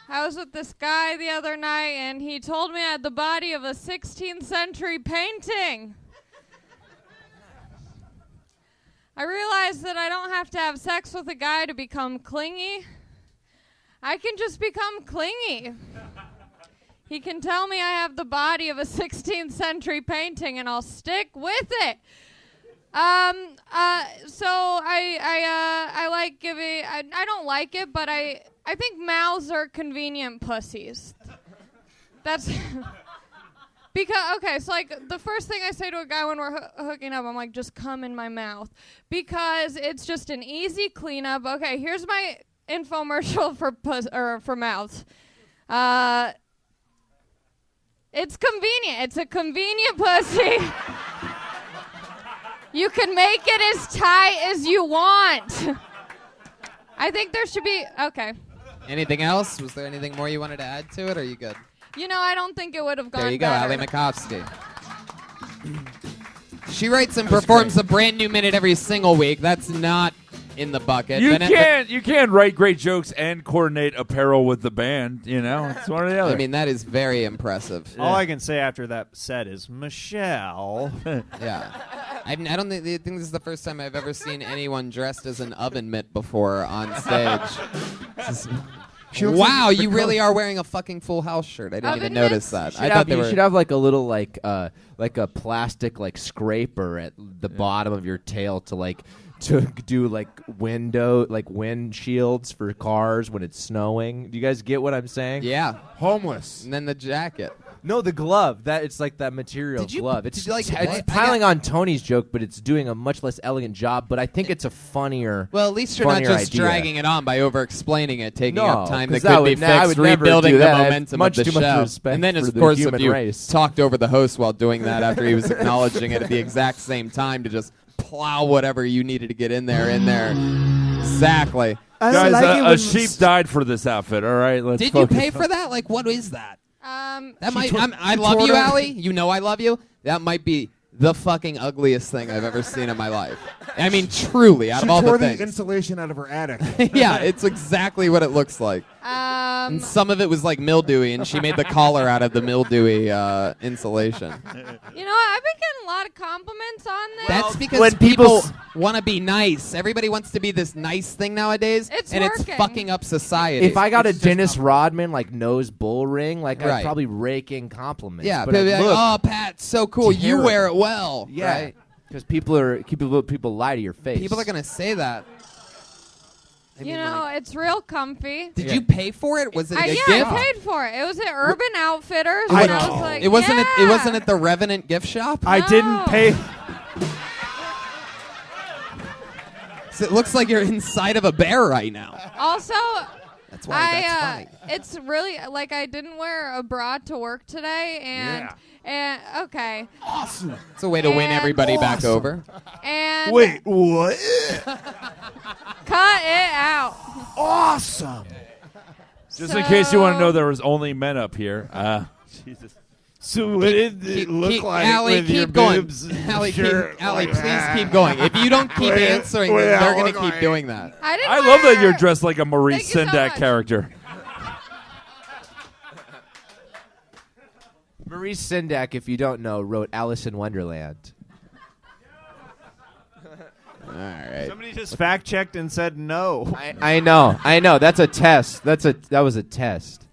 I was with this guy the other night, and he told me I had the body of a 16th century painting. I realized that I don't have to have sex with a guy to become clingy. I can just become clingy. He can tell me I have the body of a 16th century painting, and I'll stick with it. So I like giving. I don't like it, but I think mouths are convenient pussies. That's because okay. So like the first thing I say to a guy when we're hooking up, I'm like, just come in my mouth, because it's just an easy cleanup. Okay, here's my infomercial for mouths. It's convenient. It's a convenient pussy. You can make it as tight as you want. I think there should be, okay. Anything else? Was there anything more you wanted to add to it, or are you good? You know, I don't think it would have gone There you go, better. Ali Makovsky. She writes and performs a brand new minute every single week. That's not in the bucket. You Then you can't write great jokes and coordinate apparel with the band. You know, it's one or the other. I mean, that is very impressive. All I can say after that set is Michelle. Yeah. I don't think this is the first time I've ever seen anyone dressed as an oven mitt before on stage. Wow, you really are wearing a fucking Full House shirt. I didn't even notice that. I thought they You were. should have like a little like a plastic like scraper at the bottom of your tail to do like wind shields for cars when it's snowing. Do you guys get what I'm saying? Yeah. Homeless. And then the jacket. No, the glove. It's like that material glove. It's did you, it's piling on Tony's joke, but it's doing a much less elegant job. But I think it's a funnier. Well, at least you're not just idea. dragging it on by over-explaining it, taking No, up time that 'cause could be I fixed, would never rebuilding do the that. I have momentum much of the too much show. respect And then, for of the course, if human you race. talked over the host while doing that after he was acknowledging it at the exact same time to just plow whatever you needed to get in there. Exactly. Guys, a sheep died for this outfit. All right, let's. Did you focus pay on- for that? Like, what is that? That might. tore- I she love tore you, it. Allie. You know I love you. That might be the fucking ugliest thing I've ever seen in my life. I mean, truly, out She of all tore the the things. insulation out of her attic. Yeah, it's exactly what it looks like. And some of it was like mildewy, and she made the collar out of the mildewy insulation. You know, I've been getting a lot of compliments on this. That's because when people people want to be nice. Everybody wants to be this nice thing nowadays, It's and it's working. fucking up society. If I got a Dennis Rodman nose bull ring, Right. I'd probably rake in compliments. yeah, but people be like, look, oh, Pat, so cool. You terrible. wear it well. yeah, right? because people lie to your face. People are gonna say that. I You mean, know, like, it's real comfy. did you pay for it? Was it a gift? Yeah, I paid for it. It was at Urban Outfitters, I and I know. was like, It wasn't. yeah. It wasn't at the Revenant gift shop. I didn't pay. So it looks like you're inside of a bear right now. Also, That's why that's funny. it's really like I didn't wear a bra to work today, and okay, Awesome. It's a way to win And- everybody back Awesome. over. and Wait, what? cut it out. Awesome. Just in case you want to So- know, there was only men up here. Jesus. So what did it look like Allie, with your keep going. boobs? Allie, Sure. Allie, please keep going. If you don't keep answering, then they're going to keep doing that. I love that you're dressed like a Maurice Sendak character. Maurice Sendak, if you don't know, wrote Alice in Wonderland. All right. Somebody just fact checked and said no. I know. That's a test. That was a test.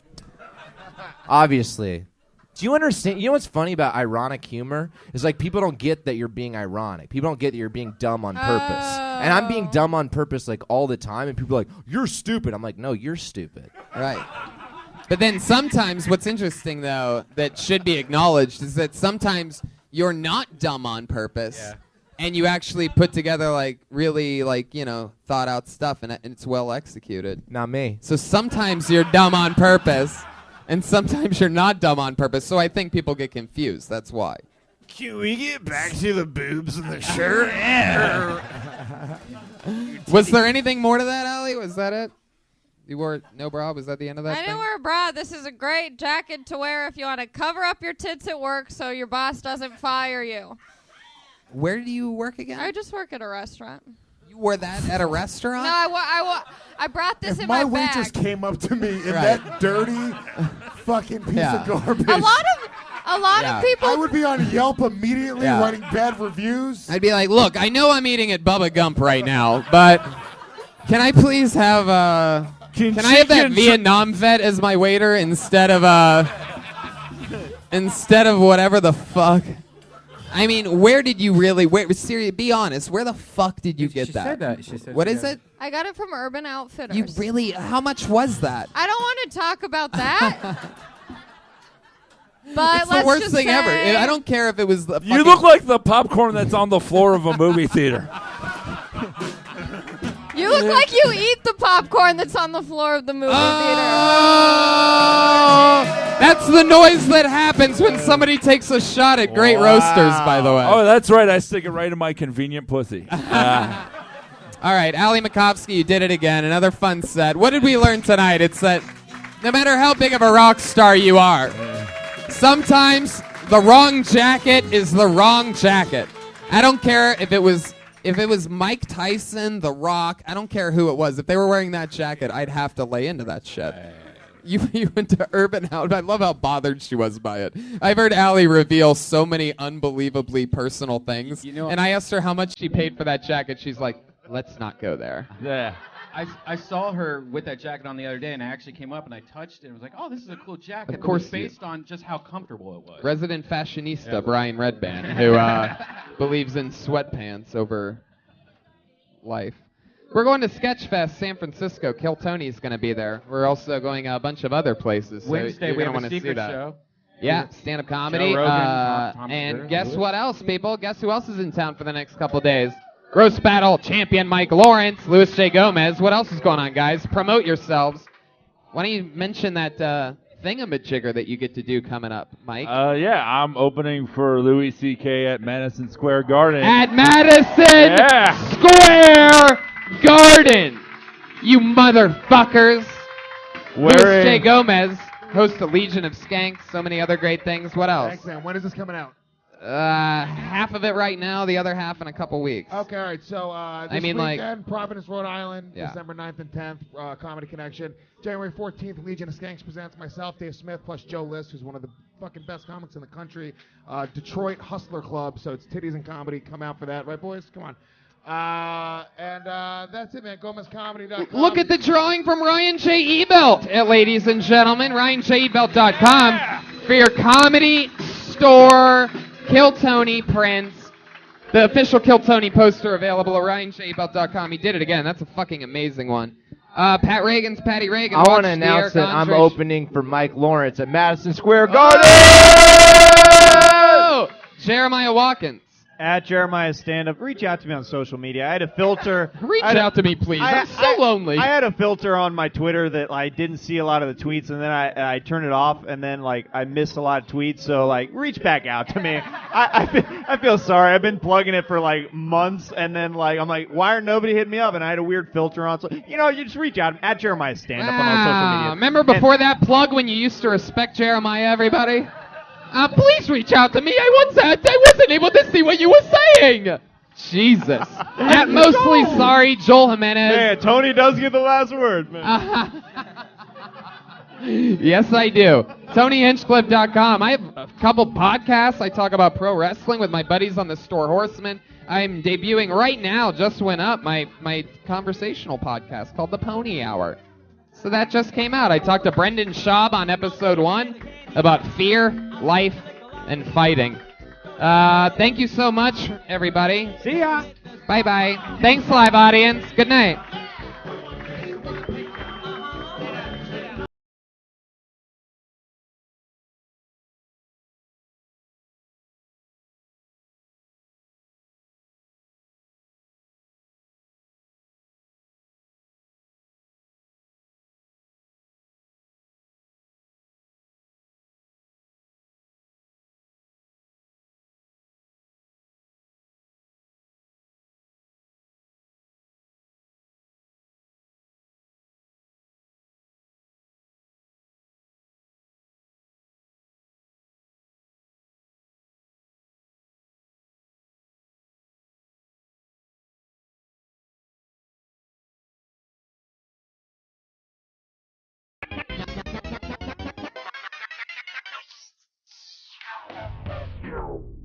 Obviously. Do you understand? You know what's funny about ironic humor? Is like people don't get that you're being ironic. People don't get that you're being dumb on purpose. And I'm being dumb on purpose like all the time. And people are like, you're stupid. I'm like, no, you're stupid. Right. But then sometimes what's interesting, though, that should be acknowledged is that sometimes you're not dumb on purpose. Yeah. And you actually put together like really like, you know, thought out stuff and it's well executed. Not me. So sometimes you're dumb on purpose and sometimes you're not dumb on purpose. So I think people get confused. That's why. Can we get back to the boobs and the shirt? Yeah. Was there anything more to that, Allie? Was that it? You wore no bra? Was that the end of that I didn't thing? wear a bra. This is a great jacket to wear if you want to cover up your tits at work so your boss doesn't fire you. Where do you work again? I just work at a restaurant. You wore that at a restaurant? No, I brought this If in my my bag. waitress came up to me in Right. that dirty fucking piece Yeah. of garbage, A lot of people. I would be on Yelp immediately Yeah. writing bad reviews. I'd be like, look, I know I'm eating at Bubba Gump right now, but can I please have can I have that Vietnam vet as my waiter instead of whatever the fuck? I mean, where did you really? Seriously, be honest. Where the fuck did you get She that? said that. She said What she is got it? I got it from Urban Outfitters. You really? How much was that? I don't want to talk about that. But It's let's the worst just thing say, ever. I don't care if it was the. You look like the popcorn that's on the floor of a movie theater. You look like you eat the popcorn that's on the floor of the movie That's the noise that happens when somebody takes a shot at Great Roasters, by the way. Oh, that's right. I stick it right in my convenient pussy. All right, Ali Makovsky, you did it again. Another fun set. What did we learn tonight? It's that no matter how big of a rock star you are, sometimes the wrong jacket is the wrong jacket. I don't care if it was Mike Tyson, The Rock. I don't care who it was. If they were wearing that jacket, I'd have to lay into that shit. You went to Urban Outfitters. I love how bothered she was by it. I've heard Allie reveal so many unbelievably personal things. And I asked her how much she paid for that jacket. She's like, let's not go there. Yeah. I saw her with that jacket on the other day, and I actually came up and I touched it and was like, oh, this is a cool jacket. Of course It was based on just how comfortable it was. Resident fashionista Brian Redband, who believes in sweatpants over life. We're going to Sketchfest San Francisco. Kill Tony's going to be there. We're also going a bunch of other places. Wednesday, so we you're have gonna a wanna secret see that. show. Yeah, stand-up comedy. Joe Rogan, Tom And Segura. guess what else, people? Guess who else is in town for the next couple days? Roast Battle champion Mike Lawrence, Louis J. Gomez. What else is going on, guys? Promote yourselves. Why don't you mention that thingamajigger that you get to do coming up, Mike? Yeah, I'm opening for Louis C.K. at Madison Square Garden. At Madison Square Garden, you motherfuckers. Louis J. Gomez, host of Legion of Skanks, so many other great things. What else? Thanks, man. When is this coming out? Half of it right now, the other half in a couple weeks. Okay, all right. So this weekend, Providence, Rhode Island, Yeah. December 9th and 10th, Comedy Connection. January 14th, Legion of Skanks presents myself, Dave Smith, plus Joe List, who's one of the fucking best comics in the country. Detroit Hustler Club, so it's titties and comedy. Come out for that, right, boys? Come on. And that's it, man. GomezComedy.com. Look at the drawing from Ryan J. Ebelt, ladies and gentlemen. RyanJebelt.com for your comedy store Kill Tony prints. The official Kill Tony poster available at RyanJebelt.com. He did it again. That's a fucking amazing one. Pat Reagan's Patty Reagan. I want to Watch the announce Eric that I'm Andrich. opening for Mike Lawrence at Madison Square Garden. Oh! Jeremiah Watkins. At Jeremiah Stand Up. Reach out to me on social media. I had a filter. Reach out to me, please. I'm so lonely. I had a filter on my Twitter that I didn't see a lot of the tweets, and then I turned it off, and then I missed a lot of tweets. So reach back out to me. I feel sorry. I've been plugging it for months, and then I'm like, why are nobody hitting me up? And I had a weird filter on. So you just reach out at Jeremiah Stand Up on all social media. Remember before that plug when you used to respect Jeremiah, everybody? Please reach out to me. I wasn't able to see what you were saying. Jesus. At mostly sorry, Joel Jimenez. Man, Tony does get the last word, man. Yes, I do. TonyHinchcliffe.com. I have a couple podcasts. I talk about pro wrestling with my buddies on the Store Horsemen. I'm debuting right now, just went up, my conversational podcast called The Pony Hour. So that just came out. I talked to Brendan Schaub on episode 1 about fear, life, and fighting. Thank you so much, everybody. See ya. Bye-bye. Thanks, live audience. Good night. You.